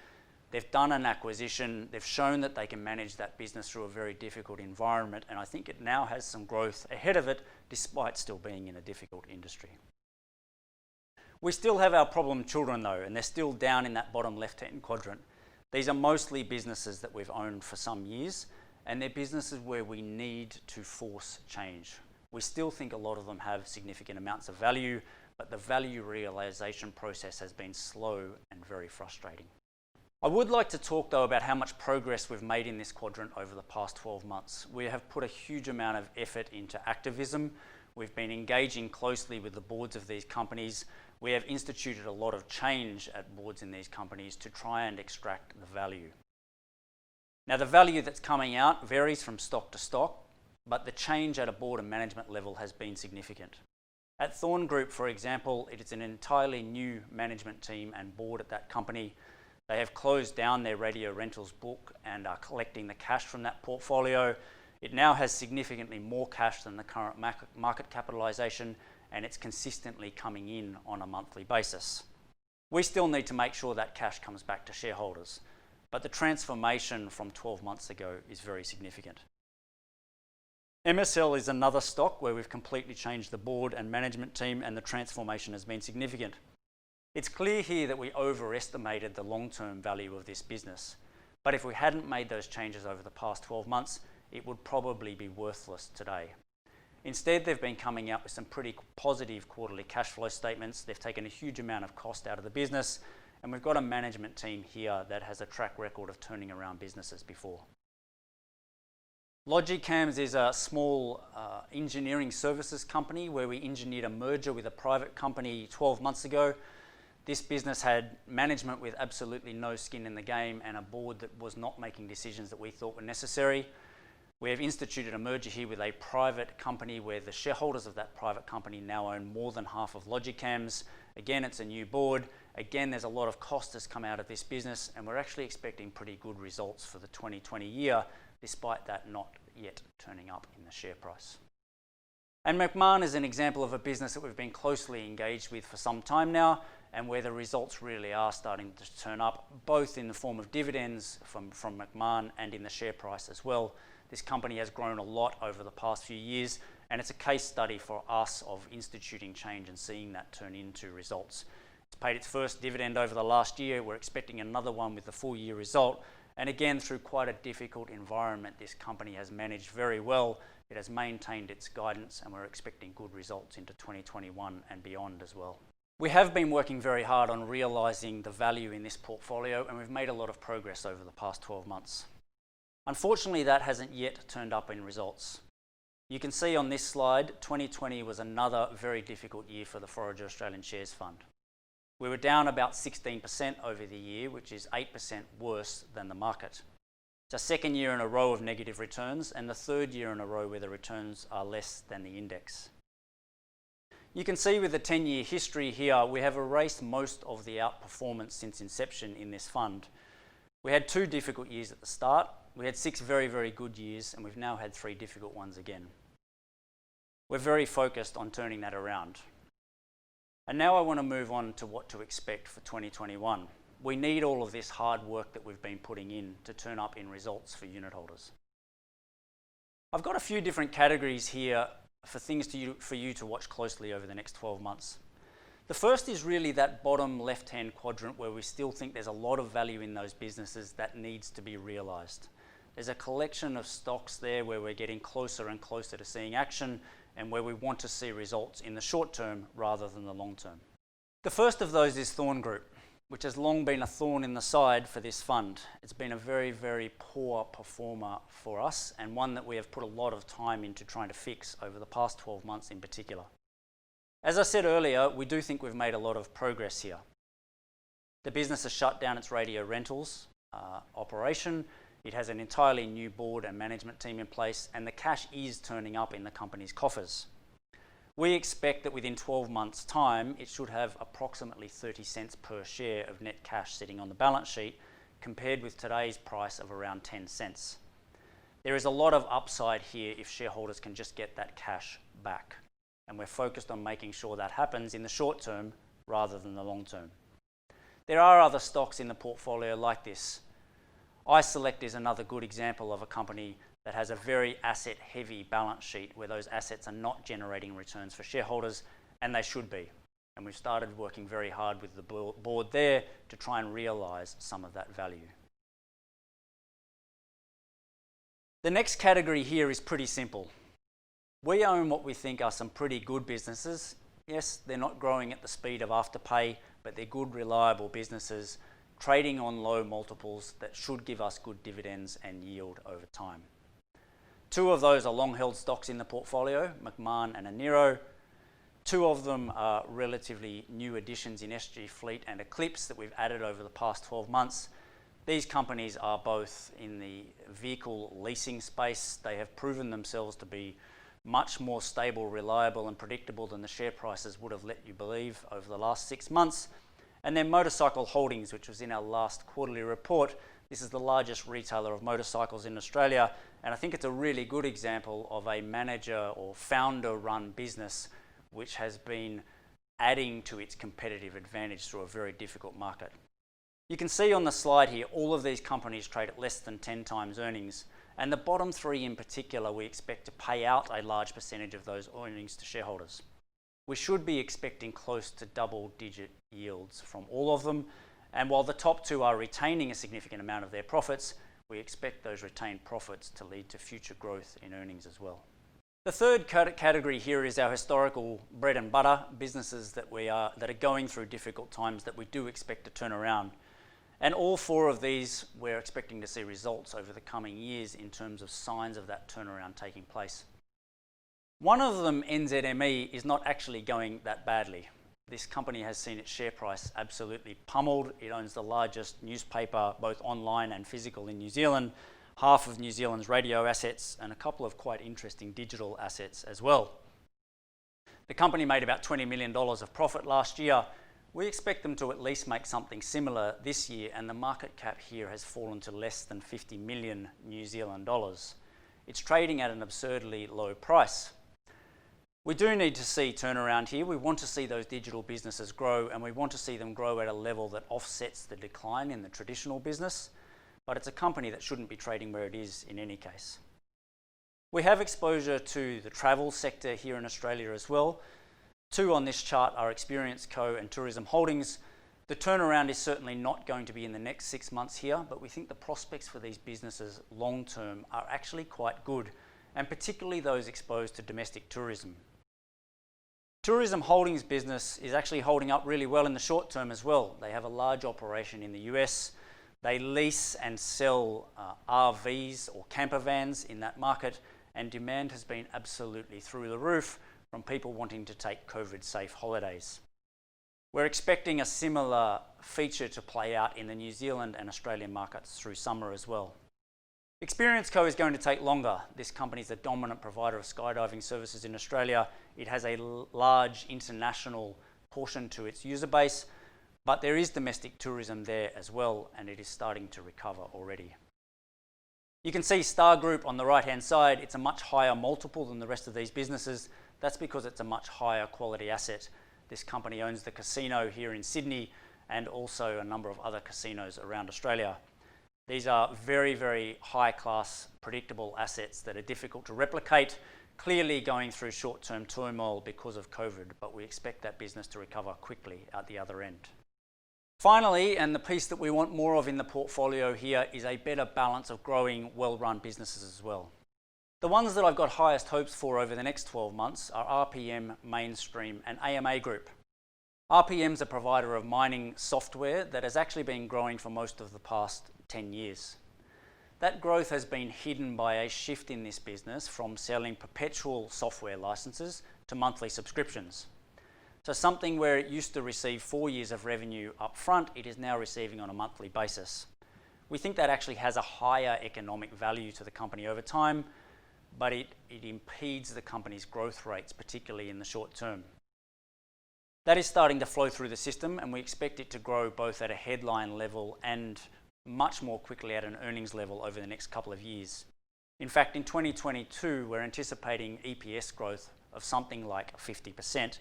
They've done an acquisition, they've shown that they can manage that business through a very difficult environment, and I think it now has some growth ahead of it, despite still being in a difficult industry. We still have our problem children though, and they're still down in that bottom left-hand quadrant. These are mostly businesses that we've owned for some years, and they're businesses where we need to force change. We still think a lot of them have significant amounts of value, but the value realization process has been slow and very frustrating. I would like to talk though about how much progress we've made in this quadrant over the past 12 months. We have put a huge amount of effort into activism. We've been engaging closely with the boards of these companies. We have instituted a lot of change at boards in these companies to try and extract the value. Now, the value that's coming out varies from stock to stock, but the change at a board and management level has been significant. At Thorn Group, for example, it is an entirely new management team and board at that company. They have closed down their radio rentals book and are collecting the cash from that portfolio. It now has significantly more cash than the current market capitalisation, and it's consistently coming in on a monthly basis. We still need to make sure that cash comes back to shareholders, but the transformation from 12 months ago is very significant. MSL is another stock where we've completely changed the board and management team, and the transformation has been significant. It's clear here that we overestimated the long-term value of this business, but if we hadn't made those changes over the past 12 months, it would probably be worthless today. Instead, they've been coming out with some pretty positive quarterly cash flow statements. They've taken a huge amount of cost out of the business, and we've got a management team here that has a track record of turning around businesses before. Logicams is a small engineering services company where we engineered a merger with a private company 12 months ago. This business had management with absolutely no skin in the game and a board that was not making decisions that we thought were necessary. We have instituted a merger here with a private company where the shareholders of that private company now own more than half of Logicams. Again, it's a new board. Again, there's a lot of cost that's come out of this business, and we're actually expecting pretty good results for the 2020 year, despite that not yet turning up in the share price. And McMahon is an example of a business that we've been closely engaged with for some time now, and where the results really are starting to turn up, both in the form of dividends from McMahon and in the share price as well. This company has grown a lot over the past few years, and it's a case study for us of instituting change and seeing that turn into results. It's paid its first dividend over the last year. We're expecting another one with the full year result. And again, through quite a difficult environment, this company has managed very well. It has maintained its guidance, and we're expecting good results into 2021 and beyond as well. We have been working very hard on realising the value in this portfolio, and we've made a lot of progress over the past 12 months. Unfortunately, that hasn't yet turned up in results. You can see on this slide, 2020 was another very difficult year for the Forager Australian Shares Fund. We were down about 16% over the year, which is 8% worse than the market. It's our second year in a row of negative returns, and the third year in a row where the returns are less than the index. You can see with the 10-year history here, we have erased most of the outperformance since inception in this fund. We had 2 difficult years at the start. We had 6 very, very good years, and we've now had 3 difficult ones again. We're very focused on turning that around. And now I want to move on to what to expect for 2021. We need all of this hard work that we've been putting in to turn up in results for unit holders. I've got a few different categories here for things for you to watch closely over the next 12 months. The first is really that bottom left-hand quadrant where we still think there's a lot of value in those businesses that needs to be realised. There's a collection of stocks there where we're getting closer and closer to seeing action, and where we want to see results in the short term rather than the long term. The first of those is Thorn Group, which has long been a thorn in the side for this fund. It's been a very, very poor performer for us, and one that we have put a lot of time into trying to fix over the past 12 months in particular. As I said earlier, we do think we've made a lot of progress here. The business has shut down its radio rentals operation. It has an entirely new board and management team in place, and the cash is turning up in the company's coffers. We expect that within 12 months' time, it should have approximately 30 cents per share of net cash sitting on the balance sheet, compared with today's price of around 10 cents. There is a lot of upside here if shareholders can just get that cash back, and we're focused on making sure that happens in the short term rather than the long term. There are other stocks in the portfolio like this. iSelect is another good example of a company that has a very asset-heavy balance sheet where those assets are not generating returns for shareholders, and they should be. And we've started working very hard with the board there to try and realise some of that value. The next category here is pretty simple. We own what we think are some pretty good businesses. Yes, they're not growing at the speed of Afterpay, but they're good, reliable businesses trading on low multiples that should give us good dividends and yield over time. Two of those are long-held stocks in the portfolio, McMahon and Enero. Two of them are relatively new additions in SG Fleet and Eclipse that we've added over the past 12 months. These companies are both in the vehicle leasing space. They have proven themselves to be much more stable, reliable and predictable than the share prices would have let you believe over the last 6 months. And then Motorcycle Holdings, which was in our last quarterly report. This is the largest retailer of motorcycles in Australia, and I think it's a really good example of a manager or founder-run business which has been adding to its competitive advantage through a very difficult market. You can see on the slide here, all of these companies trade at less than 10 times earnings, and the bottom three in particular, we expect to pay out a large percentage of those earnings to shareholders. We should be expecting close to double-digit yields from all of them, and while the top two are retaining a significant amount of their profits, we expect those retained profits to lead to future growth in earnings as well. The third category here is our historical bread and butter businesses that are going through difficult times that we do expect to turn around. And all four of these, we're expecting to see results over the coming years in terms of signs of that turnaround taking place. One of them, NZME, is not actually going that badly. This company has seen its share price absolutely pummeled. It owns the largest newspaper, both online and physical, in New Zealand, half of New Zealand's radio assets, and a couple of quite interesting digital assets as well. The company made about $20 million of profit last year. We expect them to at least make something similar this year, and the market cap here has fallen to less than 50 million New Zealand dollars. It's trading at an absurdly low price. We do need to see turnaround here. We want to see those digital businesses grow, and we want to see them grow at a level that offsets the decline in the traditional business, but it's a company that shouldn't be trading where it is in any case. We have exposure to the travel sector here in Australia as well. Two on this chart are Experience Co and Tourism Holdings. The turnaround is certainly not going to be in the next 6 months here, but we think the prospects for these businesses long term are actually quite good, and particularly those exposed to domestic tourism. Tourism Holdings business is actually holding up really well in the short term as well. They have a large operation in the US. They lease and sell RVs or camper vans in that market, and demand has been absolutely through the roof from people wanting to take COVID-safe holidays. We're expecting a similar feature to play out in the New Zealand and Australian markets through summer as well. Experience Co is going to take longer. This company is a dominant provider of skydiving services in Australia. It has a large international portion to its user base, but there is domestic tourism there as well, and it is starting to recover already. You can see Star Group on the right-hand side. It's a much higher multiple than the rest of these businesses. That's because it's a much higher quality asset. This company owns the casino here in Sydney and also a number of other casinos around Australia. These are very, very high-class, predictable assets that are difficult to replicate, clearly going through short-term turmoil because of COVID, but we expect that business to recover quickly at the other end. Finally, and the piece that we want more of in the portfolio here, is a better balance of growing, well-run businesses as well. The ones that I've got highest hopes for over the next 12 months are RPM, Mainstream and AMA Group. RPM's a provider of mining software that has actually been growing for most of the past 10 years. That growth has been hidden by a shift in this business from selling perpetual software licenses to monthly subscriptions. So something where it used to receive 4 years of revenue up front, it is now receiving on a monthly basis. We think that actually has a higher economic value to the company over time, but it impedes the company's growth rates, particularly in the short term. That is starting to flow through the system, and we expect it to grow both at a headline level and much more quickly at an earnings level over the next couple of years. In fact, in 2022, we're anticipating EPS growth of something like 50%.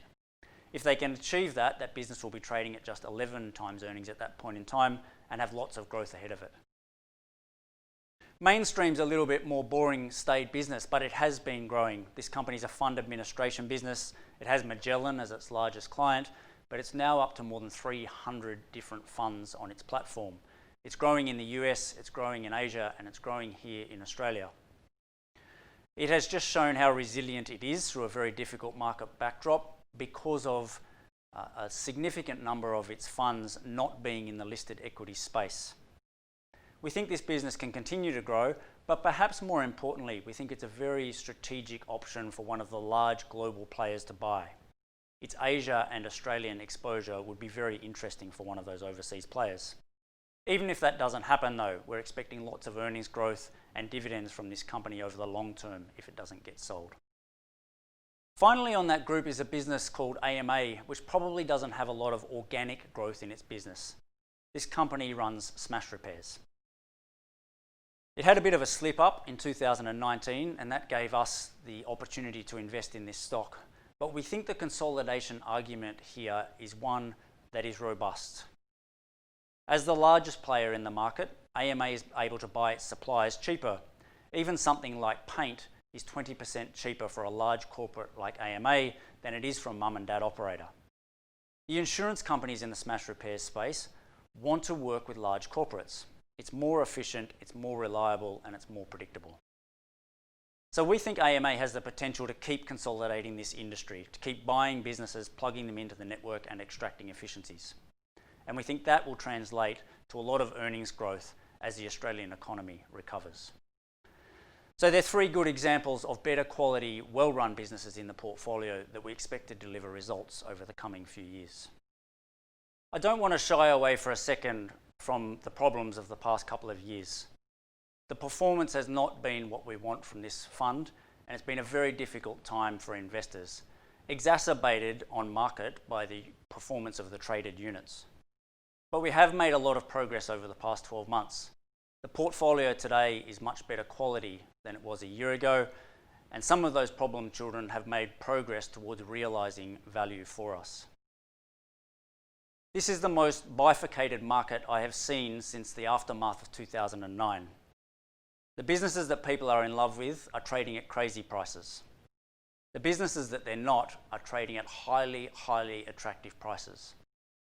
If they can achieve that, that business will be trading at just 11 times earnings at that point in time and have lots of growth ahead of it. Mainstream's a little bit more boring staid business, but it has been growing. This company's a fund administration business. It has Magellan as its largest client, but it's now up to more than 300 different funds on its platform. It's growing in the US, it's growing in Asia, and it's growing here in Australia. It has just shown how resilient it is through a very difficult market backdrop because of a significant number of its funds not being in the listed equity space. We think this business can continue to grow, but perhaps more importantly, we think it's a very strategic option for one of the large global players to buy. Its Asia and Australian exposure would be very interesting for one of those overseas players. Even if that doesn't happen though, we're expecting lots of earnings growth and dividends from this company over the long term if it doesn't get sold. Finally on that group is a business called AMA, which probably doesn't have a lot of organic growth in its business. This company runs smash repairs. It had a bit of a slip up in 2019, and that gave us the opportunity to invest in this stock. But we think the consolidation argument here is one that is robust. As the largest player in the market, AMA is able to buy its suppliers cheaper. Even something like paint is 20% cheaper for a large corporate like AMA than it is from mum and dad operator. The insurance companies in the smash repair space want to work with large corporates. It's more efficient, it's more reliable, and it's more predictable. So we think AMA has the potential to keep consolidating this industry, to keep buying businesses, plugging them into the network and extracting efficiencies. And we think that will translate to a lot of earnings growth as the Australian economy recovers. So there are three good examples of better quality, well-run businesses in the portfolio that we expect to deliver results over the coming few years. I don't want to shy away for a second from the problems of the past couple of years. The performance has not been what we want from this fund, and it's been a very difficult time for investors, exacerbated on market by the performance of the traded units. But we have made a lot of progress over the past 12 months. The portfolio today is much better quality than it was a year ago, and some of those problem children have made progress towards realising value for us. This is the most bifurcated market I have seen since the aftermath of 2009. The businesses that people are in love with are trading at crazy prices. The businesses that they're not are trading at highly, highly attractive prices.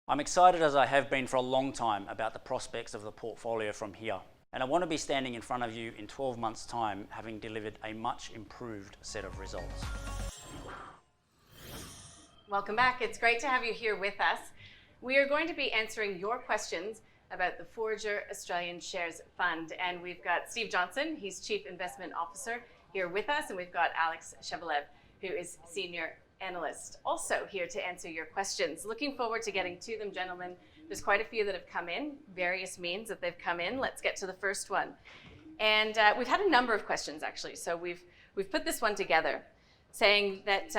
I'm excited, as I have been for a long time, about the prospects of the portfolio from here. And I want to be standing in front of you in 12 months' time, having delivered a much improved set of results. Welcome back. It's great to have you here with us. We are going to be answering your questions about the Forager Australian Shares Fund. And we've got Steve Johnson, he's Chief Investment Officer, here with us. And we've got Alex Shevelev, who is Senior Analyst, also here to answer your questions. Looking forward to getting to them, gentlemen. There's quite a few that have come in, various means that they've come in. Let's get to the first one. And we've had a number of questions, actually. So we've put this one together, saying that,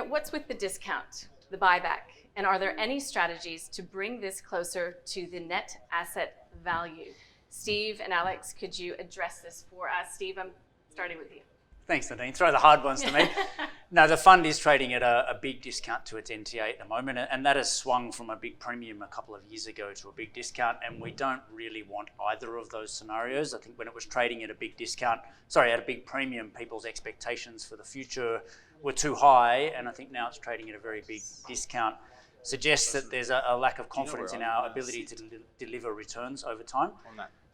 what's with the discount, the buyback? And are there any strategies to bring this closer to the net asset value? Steve and Alex, could you address this for us? Steve, I'm starting with you. Thanks, Nadine. Throw the hard ones to me. No, the fund is trading at a big discount to its NTA at the moment, and that has swung from a big premium a couple of years ago to a big discount, and we don't really want either of those scenarios. I think when it was trading at a big premium, people's expectations for the future were too high, and I think now it's trading at a very big discount. suggests that there's a lack of confidence in our ability to deliver returns over time.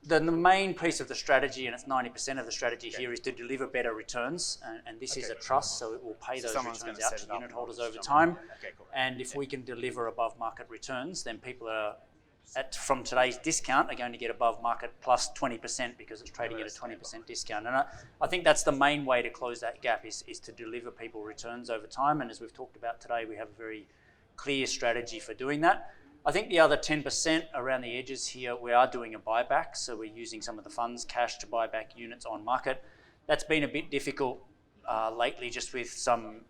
The main piece of the strategy, and it's 90% of the strategy here, is to deliver better returns, and this is a trust, so it will pay those returns out to unit holders over time. And if we can deliver above market returns, then people are, from today's discount, are going to get above market plus 20% because it's trading at a 20% discount. And I think that's the main way to close that gap is to deliver people returns over time. And as we've talked about today, we have a very clear strategy for doing that. I think the other 10% around the edges here, we are doing a buyback. So we're using some of the fund's cash to buy back units on market. That's been a bit difficult lately, just with some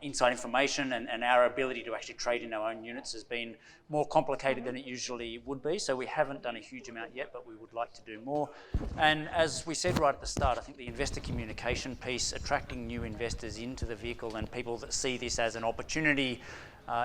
inside information, and our ability to actually trade in our own units has been more complicated than it usually would be. So we haven't done a huge amount yet, but we would like to do more. And as we said right at the start, I think the investor communication piece, attracting new investors into the vehicle and people that see this as an opportunity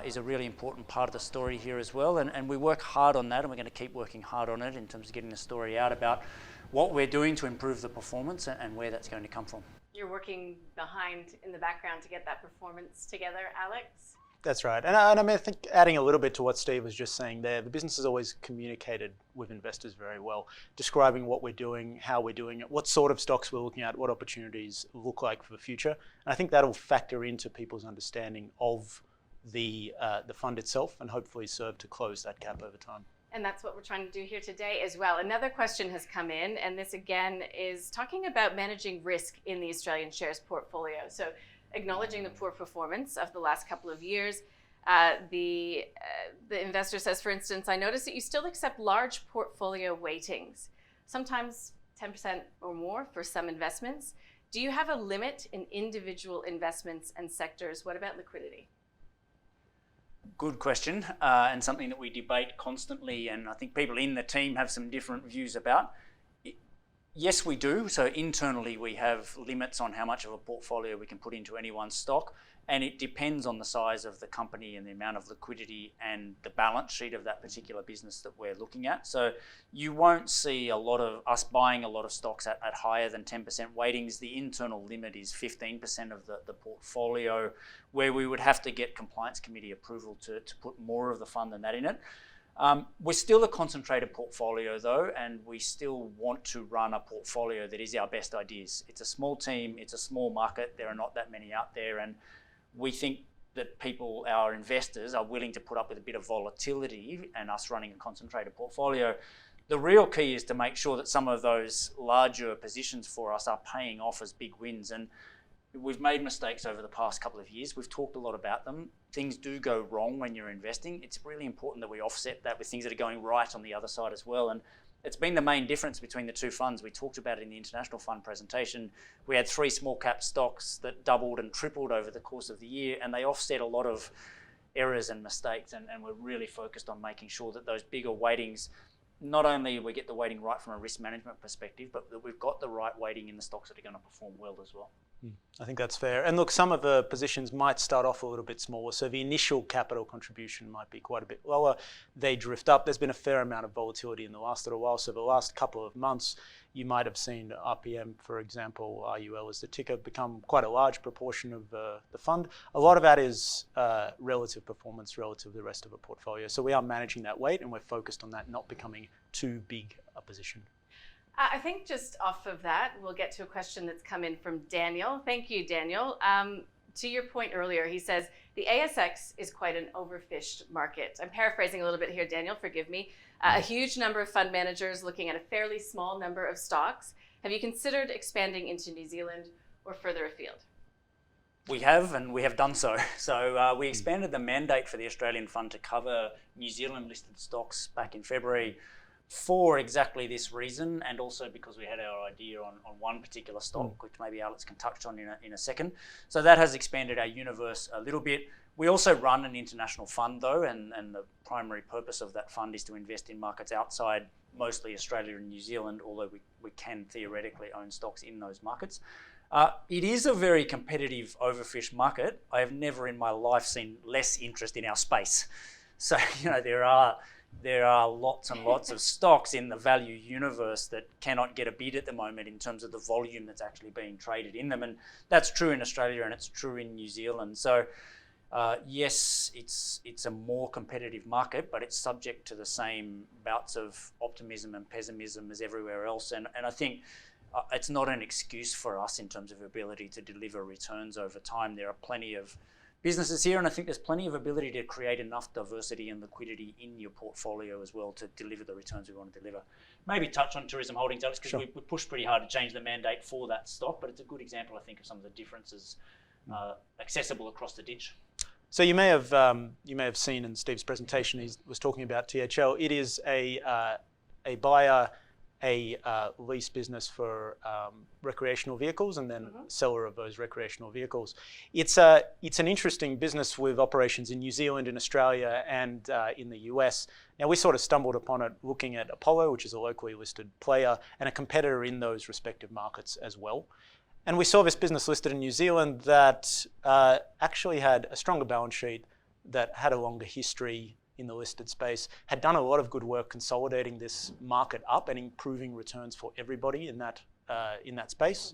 is a really important part of the story here as well. And we work hard on that, and we're going to keep working hard on it in terms of getting the story out about what we're doing to improve the performance and where that's going to come from. You're working behind in the background to get that performance together, Alex? That's right. And I mean, I think adding a little bit to what Steve was just saying there, the business has always communicated with investors very well, describing what we're doing, how we're doing it, what sort of stocks we're looking at, what opportunities look like for the future. And I think that'll factor into people's understanding of the fund itself and hopefully serve to close that gap over time. And that's what we're trying to do here today as well. Another question has come in, and this again is talking about managing risk in the Australian shares portfolio. So acknowledging the poor performance of the last couple of years, the investor says, for instance, I notice that you still accept large portfolio weightings, sometimes 10% or more for some investments. Do you have a limit in individual investments and sectors? What about liquidity? Good question, and something that we debate constantly, and I think people in the team have some different views about. Yes, we do. So internally, we have limits on how much of a portfolio we can put into any one stock, and it depends on the size of the company and the amount of liquidity and the balance sheet of that particular business that we're looking at. So you won't see a lot of us buying a lot of stocks at higher than 10% weightings. The internal limit is 15% of the portfolio, where we would have to get compliance committee approval to put more of the fund than that in it. We're still a concentrated portfolio though, and we still want to run a portfolio that is our best ideas. It's a small team, it's a small market, there are not that many out there, and we think that people, our investors, are willing to put up with a bit of volatility and us running a concentrated portfolio. The real key is to make sure that some of those larger positions for us are paying off as big wins. And we've made mistakes over the past couple of years. We've talked a lot about them. Things do go wrong when you're investing. It's really important that we offset that with things that are going right on the other side as well. And it's been the main difference between the two funds. We talked about it in the international fund presentation. We had 3 small cap stocks that doubled and tripled over the course of the year, and they offset a lot of errors and mistakes. And we're really focused on making sure that those bigger weightings, not only we get the weighting right from a risk management perspective, but that we've got the right weighting in the stocks that are going to perform well as well. I think that's fair. And look, some of the positions might start off a little bit smaller, so the initial capital contribution might be quite a bit lower. They drift up. There's been a fair amount of volatility in the last little while. So the last couple of months, you might have seen RPM, for example, RUL as the ticker, become quite a large proportion of the fund. A lot of that is relative performance relative to the rest of the portfolio. So we are managing that weight, and we're focused on that not becoming too big a position. I think just off of that, we'll get to a question that's come in from Daniel. Thank you, Daniel. To your point earlier, he says, the ASX is quite an overfished market. I'm paraphrasing a little bit here, Daniel, forgive me. A huge number of fund managers looking at a fairly small number of stocks. Have you considered expanding into New Zealand or further afield? We have, and we have done so. So we expanded the mandate for the Australian fund to cover New Zealand listed stocks back in February, for exactly this reason, and also because we had our idea on one particular stock, which maybe Alex can touch on in a second. So that has expanded our universe a little bit. We also run an international fund though, and the primary purpose of that fund is to invest in markets outside mostly Australia and New Zealand, although we can theoretically own stocks in those markets. It is a very competitive overfished market. I have never in my life seen less interest in our space. So, there are lots and lots of stocks in the value universe that cannot get a bid at the moment in terms of the volume that's actually being traded in them. And that's true in Australia and it's true in New Zealand. So Yes, it's a more competitive market, but it's subject to the same bouts of optimism and pessimism as everywhere else. And I think it's not an excuse for us in terms of ability to deliver returns over time. There are plenty of businesses here, and I think there's plenty of ability to create enough diversity and liquidity in your portfolio as well to deliver the returns we want to deliver. Maybe touch on Tourism Holdings, Alex, because we pushed pretty hard to change the mandate for that stock, but it's a good example, I think, of some of the differences accessible across the ditch. So you may have seen in Steve's presentation, he was talking about THL. It is a buyer, a lease business for recreational vehicles, and then seller of those recreational vehicles. It's an interesting business with operations in New Zealand, in Australia, and in the US. Now, we sort of stumbled upon it looking at Apollo, which is a locally listed player and a competitor in those respective markets as well. And we saw this business listed in New Zealand that actually had a stronger balance sheet, that had a longer history in the listed space, had done a lot of good work consolidating this market up and improving returns for everybody in that space.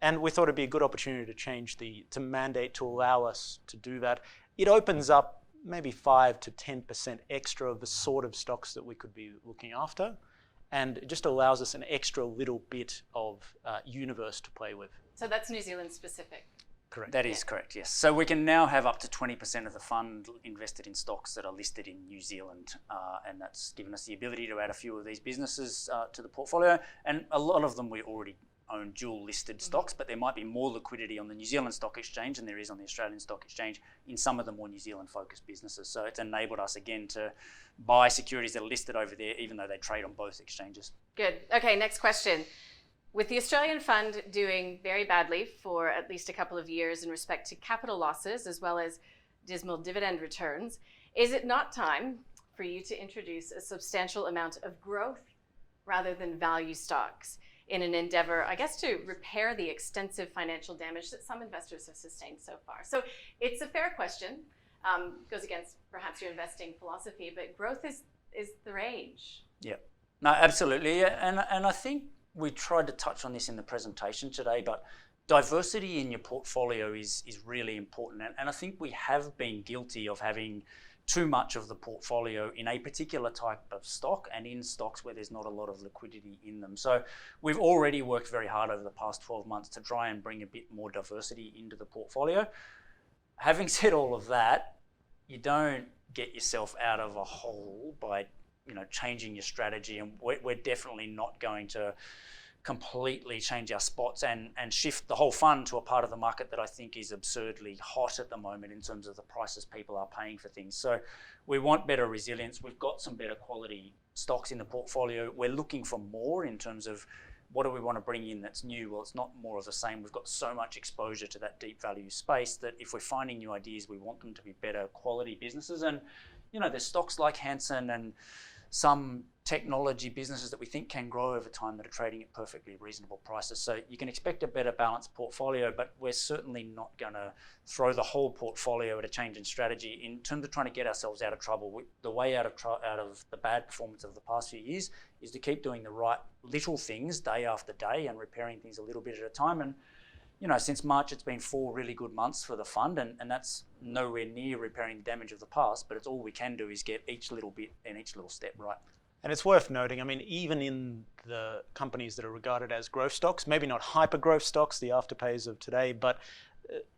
And we thought it'd be a good opportunity to change to mandate to allow us to do that. It opens up maybe 5 to 10% extra of the sort of stocks that we could be looking after. And it just allows us an extra little bit of universe to play with. So that's New Zealand specific. Correct. That is correct, yes. So we can now have up to 20% of the fund invested in stocks that are listed in New Zealand, and that's given us the ability to add a few of these businesses to the portfolio. And a lot of them we already own dual listed stocks, but there might be more liquidity on the New Zealand Stock Exchange than there is on the Australian Stock Exchange in some of the more New Zealand focused businesses. So it's enabled us again to buy securities that are listed over there, even though they trade on both exchanges. Good. Okay, next question. With the Australian fund doing very badly for at least a couple of years in respect to capital losses as well as dismal dividend returns, is it not time for you to introduce a substantial amount of growth rather than value stocks in an endeavor, I guess, to repair the extensive financial damage that some investors have sustained so far? So it's a fair question. Goes against perhaps your investing philosophy, but growth is the rage. Yeah, no, absolutely. Yeah. And I think we tried to touch on this in the presentation today, but diversity in your portfolio is really important. And I think we have been guilty of having too much of the portfolio in a particular type of stock and in stocks where there's not a lot of liquidity in them. So we've already worked very hard over the past 12 months to try and bring a bit more diversity into the portfolio. Having said all of that, you don't get yourself out of a hole by changing your strategy, and we're definitely not going to completely change our spots and shift the whole fund to a part of the market that I think is absurdly hot at the moment in terms of the prices people are paying for things. So we want better resilience. We've got some better quality stocks in the portfolio. We're looking for more in terms of what do we want to bring in that's new? Well, it's not more of the same. We've got so much exposure to that deep value space that if we're finding new ideas, we want them to be better quality businesses. And there's stocks like Hansen and some technology businesses that we think can grow over time that are trading at perfectly reasonable prices. So you can expect a better balanced portfolio, but we're certainly not going to throw the whole portfolio at a change in strategy. In terms of trying to get ourselves out of trouble, the way out of the bad performance of the past few years is to keep doing the right little things day after day and repairing things a little bit at a time. And since March, it's been 4 really good months for the fund, and that's nowhere near repairing the damage of the past, but it's all we can do is get each little bit and each little step right. And it's worth noting, I mean, even in the companies that are regarded as growth stocks, maybe not hyper growth stocks, the afterpays of today, but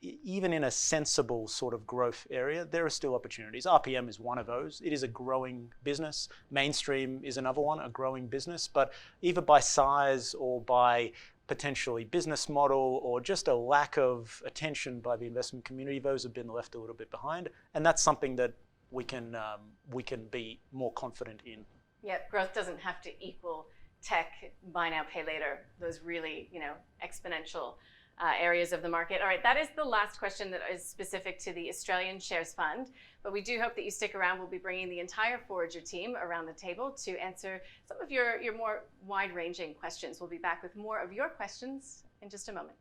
even in a sensible sort of growth area, there are still opportunities. RPM is one of those. It is a growing business. Mainstream is another one, a growing business, but either by size or by potentially business model or just a lack of attention by the investment community, those have been left a little bit behind. And that's something that we can be more confident in. Yeah, growth doesn't have to equal tech, buy now, pay later, those really, exponential areas of the market. All right, that is the last question that is specific to the Australian Shares Fund, but we do hope that you stick around. We'll be bringing the entire Forager team around the table to answer some of your more wide-ranging questions. We'll be back with more of your questions in just a moment.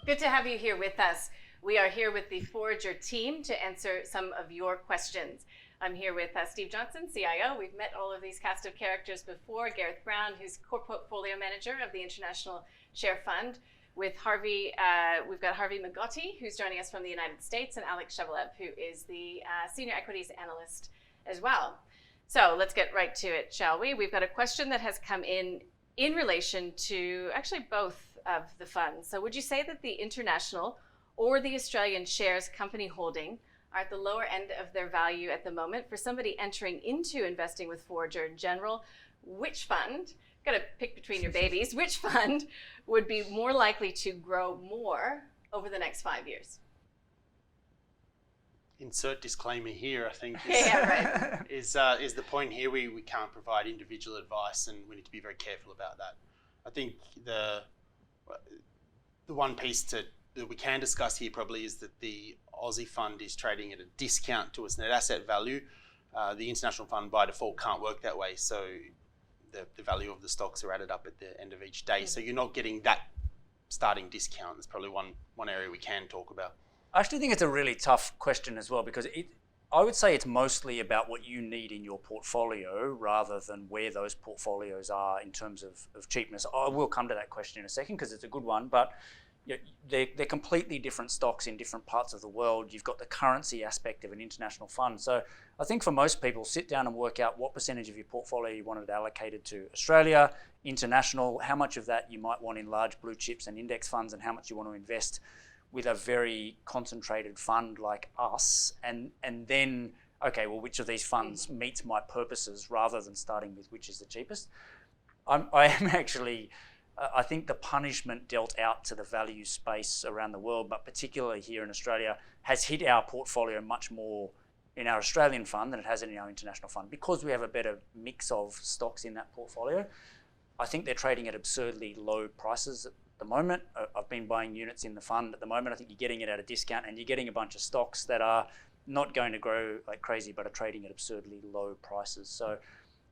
Good to have you here with us. We are here with the Forager team to answer some of your questions. I'm here with Steve Johnson, CIO. We've met all of these cast of characters before. Gareth Brown, who's core portfolio manager of the International Share Fund. with Harvey. We've got Harvey Magotti, who's joining us from the United States, and Alex Shevelev, who is the senior equities analyst as well. So let's get right to it, shall we? We've got a question that has come in relation to actually both of the funds. So would you say that the international or the Australian shares company holding are at the lower end of their value at the moment? For somebody entering into investing with Forager in general, which fund, got to pick between your babies, which fund would be more likely to grow more over the next 5 years? Insert disclaimer here, I think, Right. is the point here. We can't provide individual advice, and we need to be very careful about that. I think the one piece that we can discuss here probably is that the Aussie fund is trading at a discount to its net asset value. The international fund by default can't work that way, so the value of the stocks are added up at the end of each day. So you're not getting that starting discount. That's probably one area we can talk about. I actually think it's a really tough question as well, because I would say it's mostly about what you need in your portfolio rather than where those portfolios are in terms of cheapness. I will come to that question in a second because it's a good one, but they're completely different stocks in different parts of the world. You've got the currency aspect of an international fund. So I think for most people, sit down and work out what percentage of your portfolio you wanted allocated to Australia, international, how much of that you might want in large blue chips and index funds, and how much you want to invest with a very concentrated fund like us, and then, okay, well, which of these funds meets my purposes rather than starting with which is the cheapest. I think the punishment dealt out to the value space around the world, but particularly here in Australia, has hit our portfolio much more in our Australian fund than it has in our international fund, because we have a better mix of stocks in that portfolio. I think they're trading at absurdly low prices at the moment. I've been buying units in the fund at the moment. I think you're getting it at a discount, and you're getting a bunch of stocks that are not going to grow like crazy, but are trading at absurdly low prices. So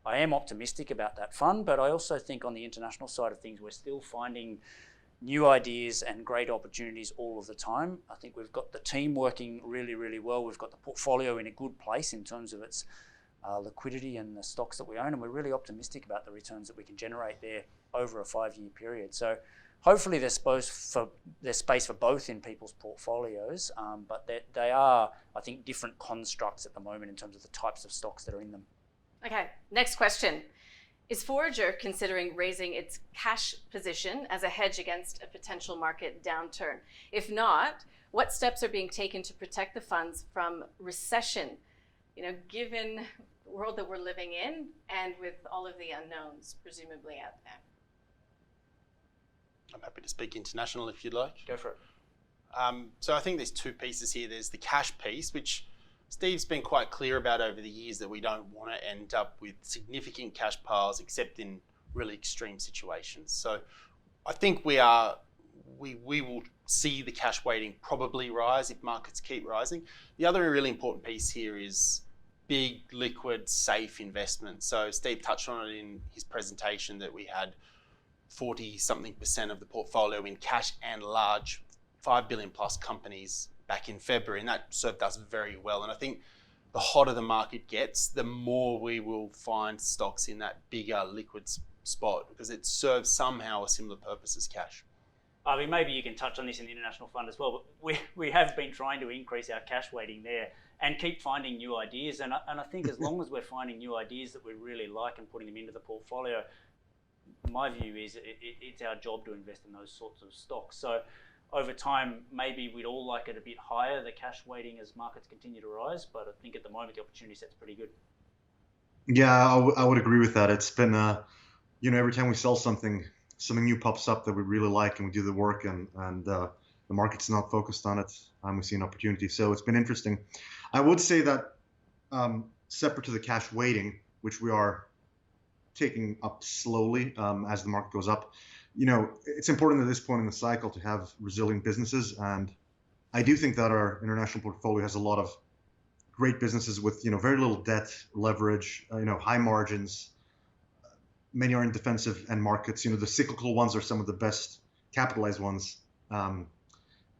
I am optimistic about that fund, but I also think on the international side of things, we're still finding new ideas and great opportunities all of the time. I think we've got the team working really, really well. We've got the portfolio in a good place in terms of its liquidity and the stocks that we own, and we're really optimistic about the returns that we can generate there over a 5-year period. So hopefully there's space for both in people's portfolios, but they are, I think, different constructs at the moment in terms of the types of stocks that are in them. Okay, next question. Is Forager considering raising its cash position as a hedge against a potential market downturn? If not, what steps are being taken to protect the funds from recession, given the world that we're living in and with all of the unknowns presumably out there? I'm happy to speak international if you'd like. Go for it. So I think there's two pieces here. There's the cash piece, which Steve's been quite clear about over the years, that we don't want to end up with significant cash piles except in really extreme situations. So I think we will see the cash weighting probably rise if markets keep rising. The other really important piece here is big, liquid, safe investment. So Steve touched on it in his presentation that we had 40-something% of the portfolio in cash and large 5 billion plus companies back in February, and that served us very well. And I think the hotter the market gets, the more we will find stocks in that bigger liquid spot, because it serves somehow a similar purpose as cash. I mean, maybe you can touch on this in the international fund as well, but we have been trying to increase our cash weighting there and keep finding new ideas. And I think as long as we're finding new ideas that we really like and putting them into the portfolio, my view is it's our job to invest in those sorts of stocks. So over time, maybe we'd all like it a bit higher, the cash weighting, as markets continue to rise. But I think at the moment, the opportunity set's pretty good. Yeah, I would agree with that. It's been, every time we sell something new pops up that we really like, and we do the work, and the market's not focused on it, we see an opportunity. So it's been interesting. I would say that separate to the cash weighting, which we are taking up slowly as the market goes up, it's important at this point in the cycle to have resilient businesses. And I do think that our international portfolio has a lot of great businesses with, very little debt, leverage, high margins. Many are in defensive end markets. The cyclical ones are some of the best capitalized ones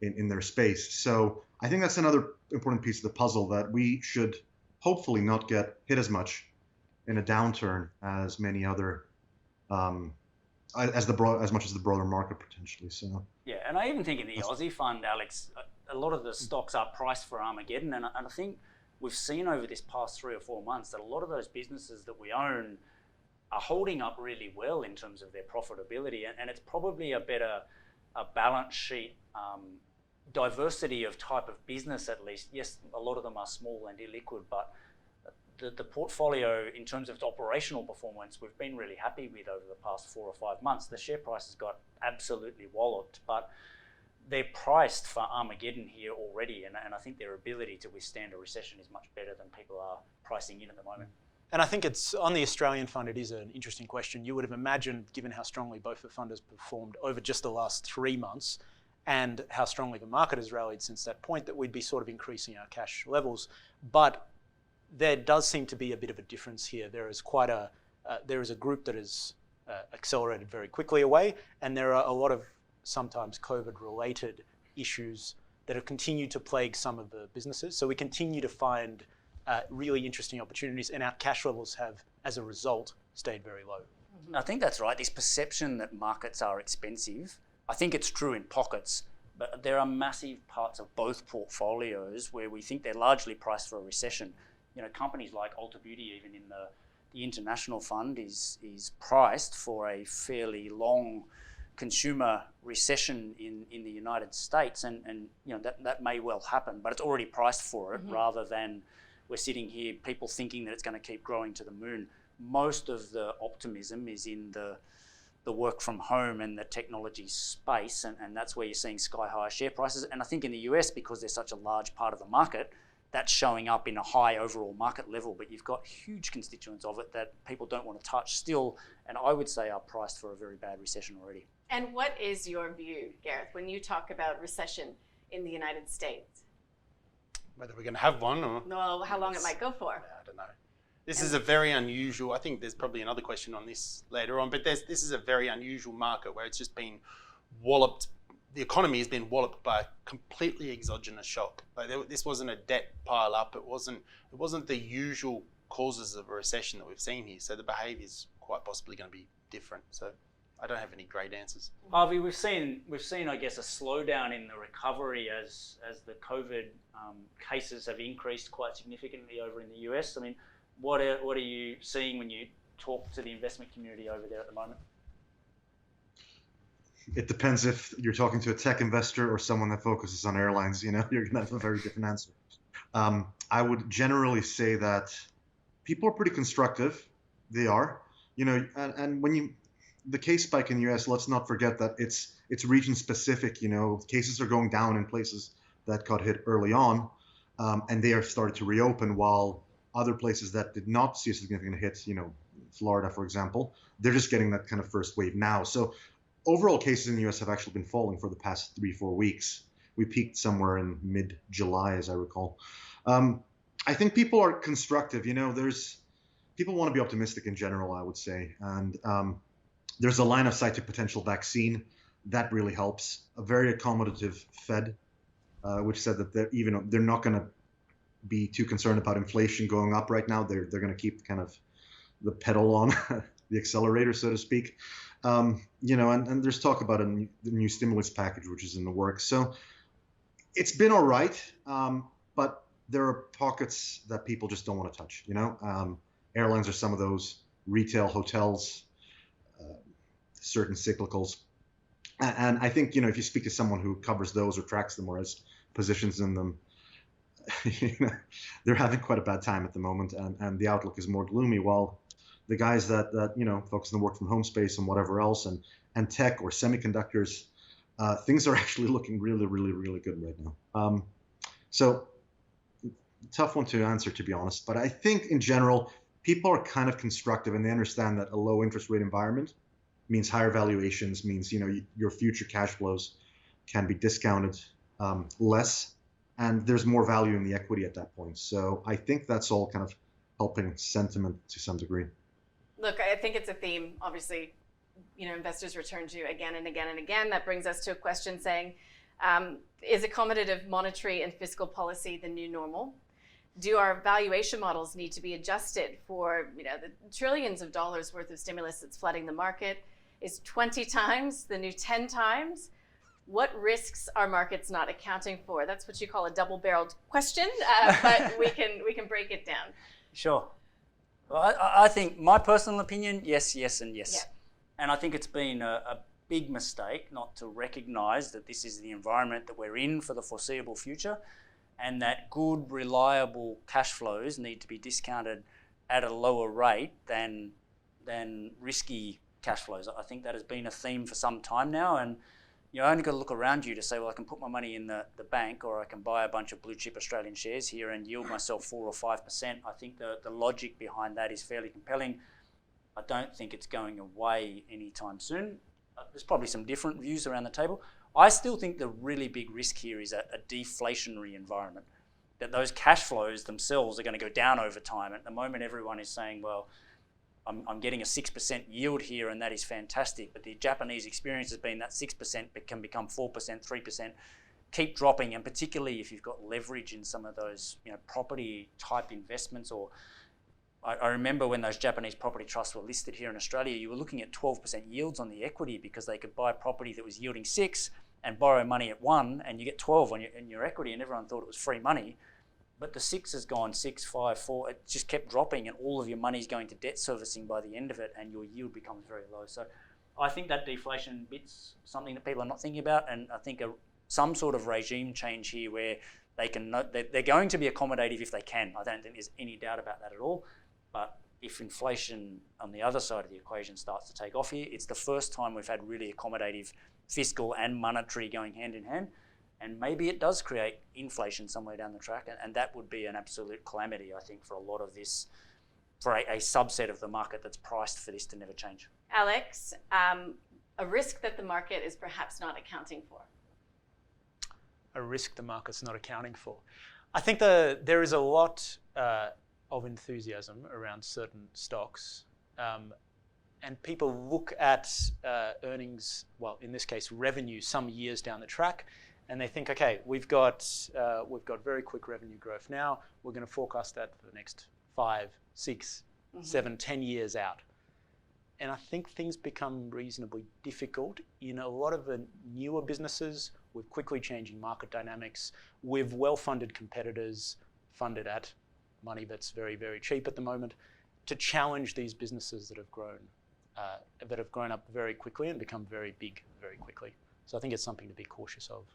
in their space. So I think that's another important piece of the puzzle, that we should hopefully not get hit as much in a downturn as many other as much as the broader market potentially. So yeah, and I even think in the Aussie fund, Alex, a lot of the stocks are priced for Armageddon, and I think we've seen over this past 3 or 4 months that a lot of those businesses that we own are holding up really well in terms of their profitability, and it's probably a balance sheet diversity of type of business at least. Yes, a lot of them are small and illiquid, but the portfolio in terms of its operational performance, we've been really happy with over the past 4 or 5 months. The share price has got absolutely walloped, but they're priced for Armageddon here already, and I think their ability to withstand a recession is much better than people are pricing in at the moment. And I think it's on the Australian fund, it is an interesting question. You would have imagined, given how strongly both the fund has performed over just the last 3 months and how strongly the market has rallied since that point, that we'd be sort of increasing our cash levels. But there does seem to be a bit of a difference here. There is a group that has accelerated very quickly away, and there are a lot of sometimes COVID-related issues that have continued to plague some of the businesses. So we continue to find really interesting opportunities, and our cash levels have, as a result, stayed very low. I think that's right. This perception that markets are expensive, I think it's true in pockets, but there are massive parts of both portfolios where we think they're largely priced for a recession. You know, companies like Ulta Beauty, even in the international fund, is priced for a fairly long consumer recession in the United States, and you know that may well happen, but it's already priced for it, rather than we're sitting here, people thinking that it's going to keep growing to the moon. Most of the optimism is in the work from home and the technology space, and that's where you're seeing sky high share prices. And I think in the US, because they're such a large part of the market, that's showing up in a high overall market level, but you've got huge constituents of it that people don't want to touch still, and I would say are priced for a very bad recession already. And what is your view, Gareth, when you talk about recession in the United States? Whether we're going to have one or... No, how long it might go for. I don't know. This is a very unusual, I think there's probably another question on this later on, but this is a very unusual market where it's just been walloped. The economy has been walloped by a completely exogenous shock. Like this wasn't a debt pile up. It wasn't the usual causes of a recession that we've seen here. So the behaviour is quite possibly going to be different. So I don't have any great answers. Harvey, we've seen, I guess, a slowdown in the recovery as the COVID cases have increased quite significantly over in the US. I mean, what are you seeing when you talk to the investment community over there at the moment? It depends if you're talking to a tech investor or someone that focuses on airlines. You know, you're going to have a very different answer. I would generally say that people are pretty constructive. They are, you know, and when the case spike in the US, let's not forget that it's region specific. You know, cases are going down in places that got hit early on, and they are started to reopen, while other places that did not see a significant hit, you know, Florida, for example, they're just getting that kind of first wave now. So overall cases in the US have actually been falling for the past 3-4 weeks. We peaked somewhere in mid-July, as I recall. I think people are constructive. You know, people want to be optimistic in general, I would say. And there's a line of sight to potential vaccine. That really helps. A very accommodative Fed, which said that they're not going to be too concerned about inflation going up right now. They're going to keep kind of the pedal on the accelerator, so to speak. You know, and there's talk about the new stimulus package, which is in the works. So it's been all right, but there are pockets that people just don't want to touch. You know, airlines are some of those, retail, hotels, certain cyclicals. And I think, you know, if you speak to someone who covers those or tracks them or has positions in them, you know, they're having quite a bad time at the moment, and the outlook is more gloomy, while the guys that you know, focus on the work from home space and whatever else, and tech or semiconductors, things are actually looking really, really, really good right now. So tough one to answer, to be honest, but I think in general, people are kind of constructive, and they understand that a low interest rate environment means higher valuations, means, you know, your future cash flows can be discounted less, and there's more value in the equity at that point. So I think that's all kind of helping sentiment to some degree. Look, I think it's a theme, obviously, you know, investors return to again and again and again. That brings us to a question saying, is accommodative monetary and fiscal policy the new normal? Do our valuation models need to be adjusted for, you know, the trillions of dollars worth of stimulus that's flooding the market? Is 20 times the new 10 times? What risks are markets not accounting for? That's what you call a double-barreled question, but we can break it down. Sure. Well, I think my personal opinion, yes, and yes. Yeah. And I think it's been a big mistake not to recognise that this is the environment that we're in for the foreseeable future, and that good, reliable cash flows need to be discounted at a lower rate than risky cash flows. I think that has been a theme for some time now, and you only got to look around you to say, well, I can put my money in the bank, or I can buy a bunch of blue chip Australian shares here and yield myself 4 or 5%. I think the logic behind that is fairly compelling. I don't think it's going away anytime soon. There's probably some different views around the table. I still think the really big risk here is a deflationary environment, that those cash flows themselves are going to go down over time. At the moment, everyone is saying, well, I'm getting a 6% yield here, and that is fantastic. But the Japanese experience has been that 6% can become 4%, 3%, keep dropping. And particularly if you've got leverage in some of those, property type investments, or I remember when those Japanese property trusts were listed here in Australia, you were looking at 12% yields on the equity because they could buy property that was yielding 6 and borrow money at 1, and you get 12 on your equity, and everyone thought it was free money. But the 6 has gone 6, 5, 4. It just kept dropping, and all of your money is going to debt servicing by the end of it, and your yield becomes very low. So I think that deflation bit's something that people are not thinking about, and I think some sort of regime change here where they're going to be accommodative if they can. I don't think there's any doubt about that at all. But if inflation on the other side of the equation starts to take off here, it's the first time we've had really accommodative fiscal and monetary going hand in hand. And maybe it does create inflation somewhere down the track, and that would be an absolute calamity, I think, for a lot of this, for a subset of the market that's priced for this to never change. Alex, a risk that the market is perhaps not accounting for. A risk the market's not accounting for. I think there is a lot of enthusiasm around certain stocks, and people look at earnings, well, in this case, revenue, some years down the track, and they think, okay, we've got very quick revenue growth now. We're going to forecast that for the next 5, 6, 7, 10 years out. And I think things become reasonably difficult in a lot of the newer businesses with quickly changing market dynamics, with well-funded competitors funded at money that's very, very cheap at the moment, to challenge these businesses that have grown up very quickly and become very big very quickly. So I think it's something to be cautious of.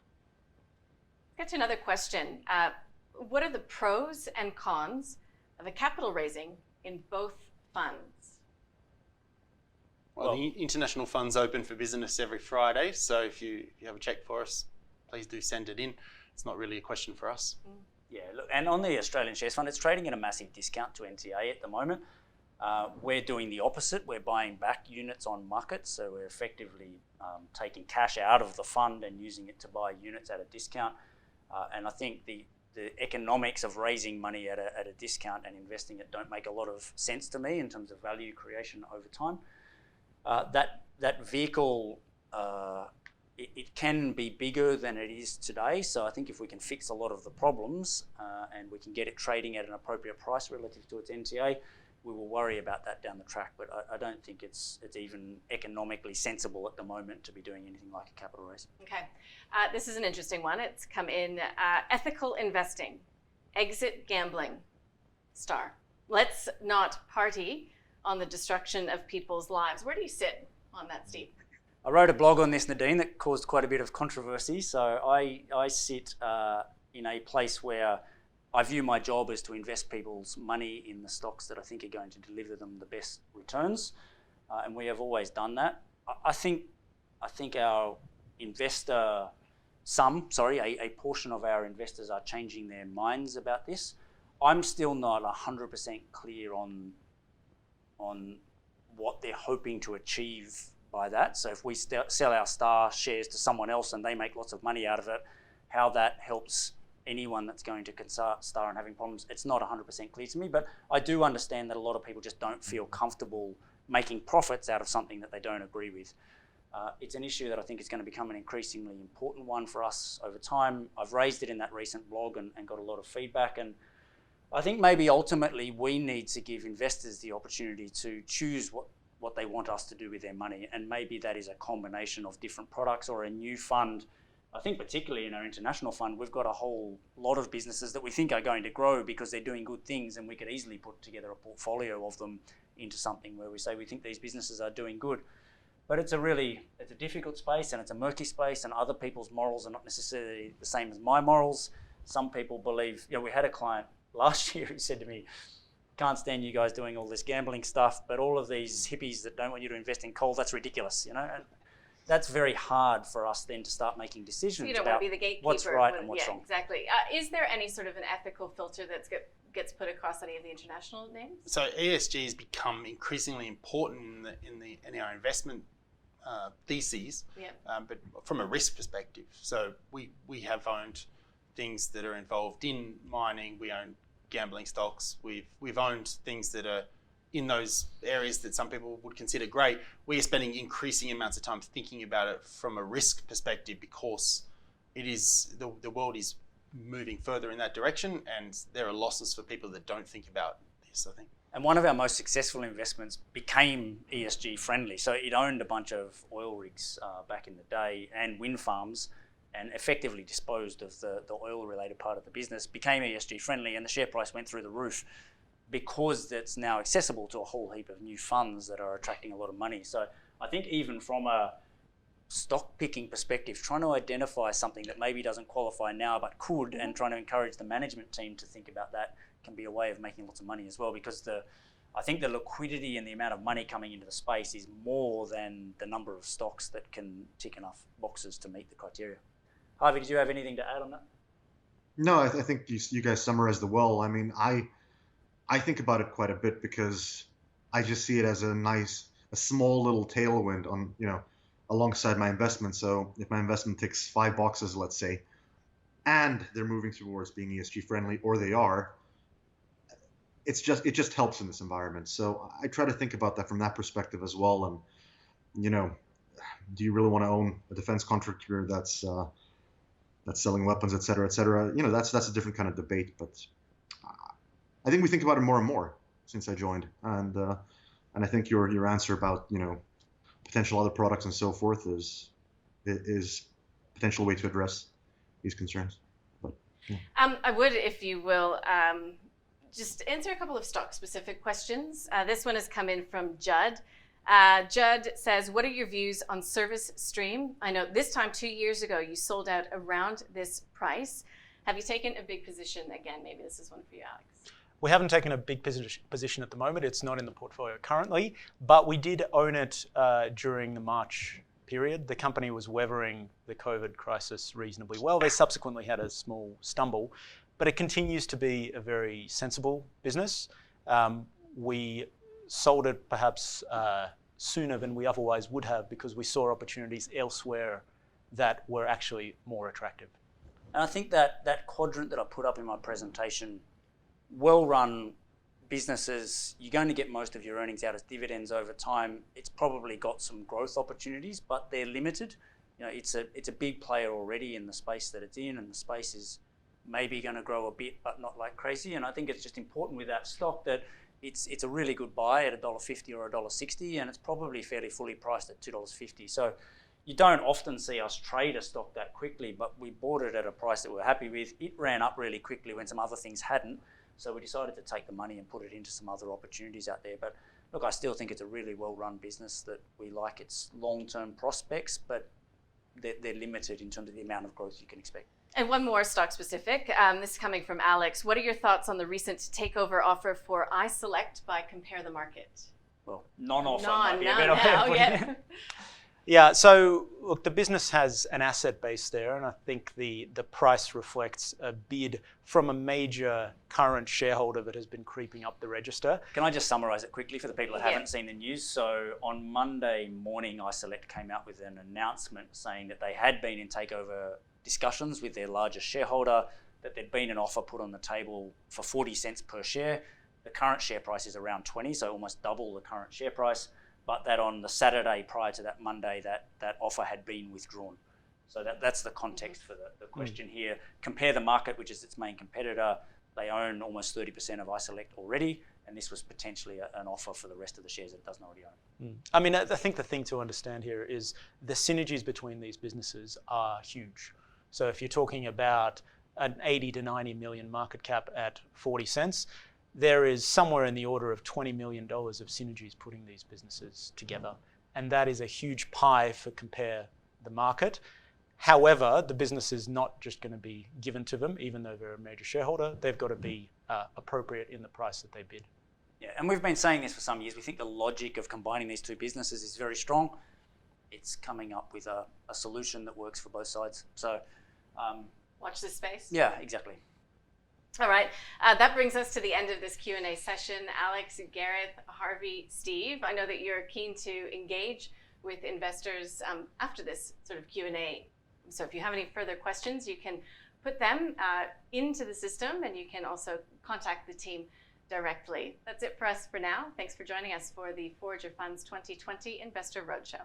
Get to another question. What are the pros and cons of a capital raising in both funds? Well, the international fund's open for business every Friday, so if you have a check for us, please do send it in. It's not really a question for us. Yeah, look, and on the Australian Shares Fund, it's trading at a massive discount to NTA at the moment. We're doing the opposite. We're buying back units on market, so we're effectively taking cash out of the fund and using it to buy units at a discount. And I think the economics of raising money at a discount and investing it don't make a lot of sense to me in terms of value creation over time. That vehicle, it can be bigger than it is today. So I think if we can fix a lot of the problems and we can get it trading at an appropriate price relative to its NTA, we will worry about that down the track. But I don't think it's even economically sensible at the moment to be doing anything like a capital raise. Okay, this is an interesting one. It's come in. Ethical investing, exit gambling, star. Let's not party on the destruction of people's lives. Where do you sit on that, Steve? I wrote a blog on this, Nadine, that caused quite a bit of controversy. So I sit in a place where I view my job as to invest people's money in the stocks that I think are going to deliver them the best returns, and we have always done that. I think our a portion of our investors are changing their minds about this. I'm still not 100% clear on what they're hoping to achieve by that. So if we sell our star shares to someone else and they make lots of money out of it, how that helps anyone that's going to Star and having problems, it's not 100% clear to me. But I do understand that a lot of people just don't feel comfortable making profits out of something that they don't agree with. It's an issue that I think is going to become an increasingly important one for us over time. I've raised it in that recent blog and got a lot of feedback, and I think maybe ultimately we need to give investors the opportunity to choose what what they want us to do with their money. And maybe that is a combination of different products or a new fund. I think particularly in our international fund, we've got a whole lot of businesses that we think are going to grow because they're doing good things, and we could easily put together a portfolio of them into something where we say we think these businesses are doing good. But it's a difficult space, and it's a murky space, and other people's morals are not necessarily the same as my morals. Some people believe, we had a client last year who said to me, can't stand you guys doing all this gambling stuff, but all of these hippies that don't want you to invest in coal, that's ridiculous, And that's very hard for us then to start making decisions about what's right and what's wrong. Exactly. Is there any sort of an ethical filter that gets put across any of the international names? So ESG has become increasingly important in our investment theses, but from a risk perspective. So we have owned things that are involved in mining. We own gambling stocks. We've owned things that are in those areas that some people would consider great. We are spending increasing amounts of time thinking about it from a risk perspective because it is the world is moving further in that direction, and there are losses for people that don't think about this, I think. And one of our most successful investments became ESG friendly. So it owned a bunch of oil rigs back in the day and wind farms, and effectively disposed of the oil related part of the business, became ESG friendly, and the share price went through the roof because it's now accessible to a whole heap of new funds that are attracting a lot of money. So I think even from a stock picking perspective, trying to identify something that maybe doesn't qualify now but could, and trying to encourage the management team to think about that can be a way of making lots of money as well, because I think the liquidity and the amount of money coming into the space is more than the number of stocks that can tick enough boxes to meet the criteria. Harvey, did you have anything to add on that? No, I think you guys summarized it well. I mean, I think about it quite a bit because I just see it as a small little tailwind on, alongside my investment. So if my investment ticks 5 boxes, let's say, and they're moving towards being ESG friendly, or they are, it just helps in this environment. So I try to think about that from that perspective as well. And, do you really want to own a defense contractor that's selling weapons, et cetera, et cetera? That's a different kind of debate, but I think we think about it more and more since I joined. And I think your answer about, potential other products and so forth is a potential way to address these concerns. But yeah. I would, if you will, just answer a couple of stock-specific questions. This one has come in from Judd. Judd says, what are your views on Service Stream? I know this time 2 years ago you sold out around this price. Have you taken a big position again? Maybe this is one for you, Alex. We haven't taken a big position at the moment. It's not in the portfolio currently, but we did own it during the March period. The company was weathering the COVID crisis reasonably well. They subsequently had a small stumble, but it continues to be a very sensible business. We sold it perhaps sooner than we otherwise would have because we saw opportunities elsewhere that were actually more attractive. And I think that quadrant that I put up in my presentation, well-run businesses, you're going to get most of your earnings out as dividends over time. It's probably got some growth opportunities, but they're limited. It's a big player already in the space that it's in, and the space is maybe going to grow a bit, but not like crazy. And I think it's just important with that stock that it's a really good buy at $1.50 or $1.60, and it's probably fairly fully priced at $2.50. So you don't often see us trade a stock that quickly, but we bought it at a price that we're happy with. It ran up really quickly when some other things hadn't. So we decided to take the money and put it into some other opportunities out there. But look, I still think it's a really well-run business that we like its long-term prospects, but they're limited in terms of the amount of growth you can expect. And one more stock specific. This is coming from Alex. What are your thoughts on the recent takeover offer for iSelect by Compare the Market? Well, non-offer. Yeah, so look, the business has an asset base there, and I think the price reflects a bid from a major current shareholder that has been creeping up the register. Can I just summarise it quickly for the people that haven't seen the news? So on Monday morning, iSelect came out with an announcement saying that they had been in takeover discussions with their largest shareholder, that there'd been an offer put on the table for 40 cents per share. The current share price is around 20, so almost double the current share price. But that on the Saturday prior to that Monday, that offer had been withdrawn. So that's the context for the question here. Compare the Market, which is its main competitor. They own almost 30% of iSelect already, and this was potentially an offer for the rest of the shares that it doesn't already own. I mean, I think the thing to understand here is the synergies between these businesses are huge. So if you're talking about an 80 to 90 million market cap at 40 cents, there is somewhere in the order of $20 million of synergies putting these businesses together. And that is a huge pie for compare the market. However, the business is not just going to be given to them, even though they're a major shareholder. They've got to be appropriate in the price that they bid. Yeah, and we've been saying this for some years. We think the logic of combining these two businesses is very strong. It's coming up with a solution that works for both sides. So, watch this space. Yeah, exactly. All right, that brings us to the end of this Q&A session. Alex, Gareth, Harvey, Steve, I know that you're keen to engage with investors after this sort of Q&A. So if you have any further questions, you can put them into the system, and you can also contact the team directly. That's it for us for now. Thanks for joining us for the Forager Funds 2020 Investor Roadshow.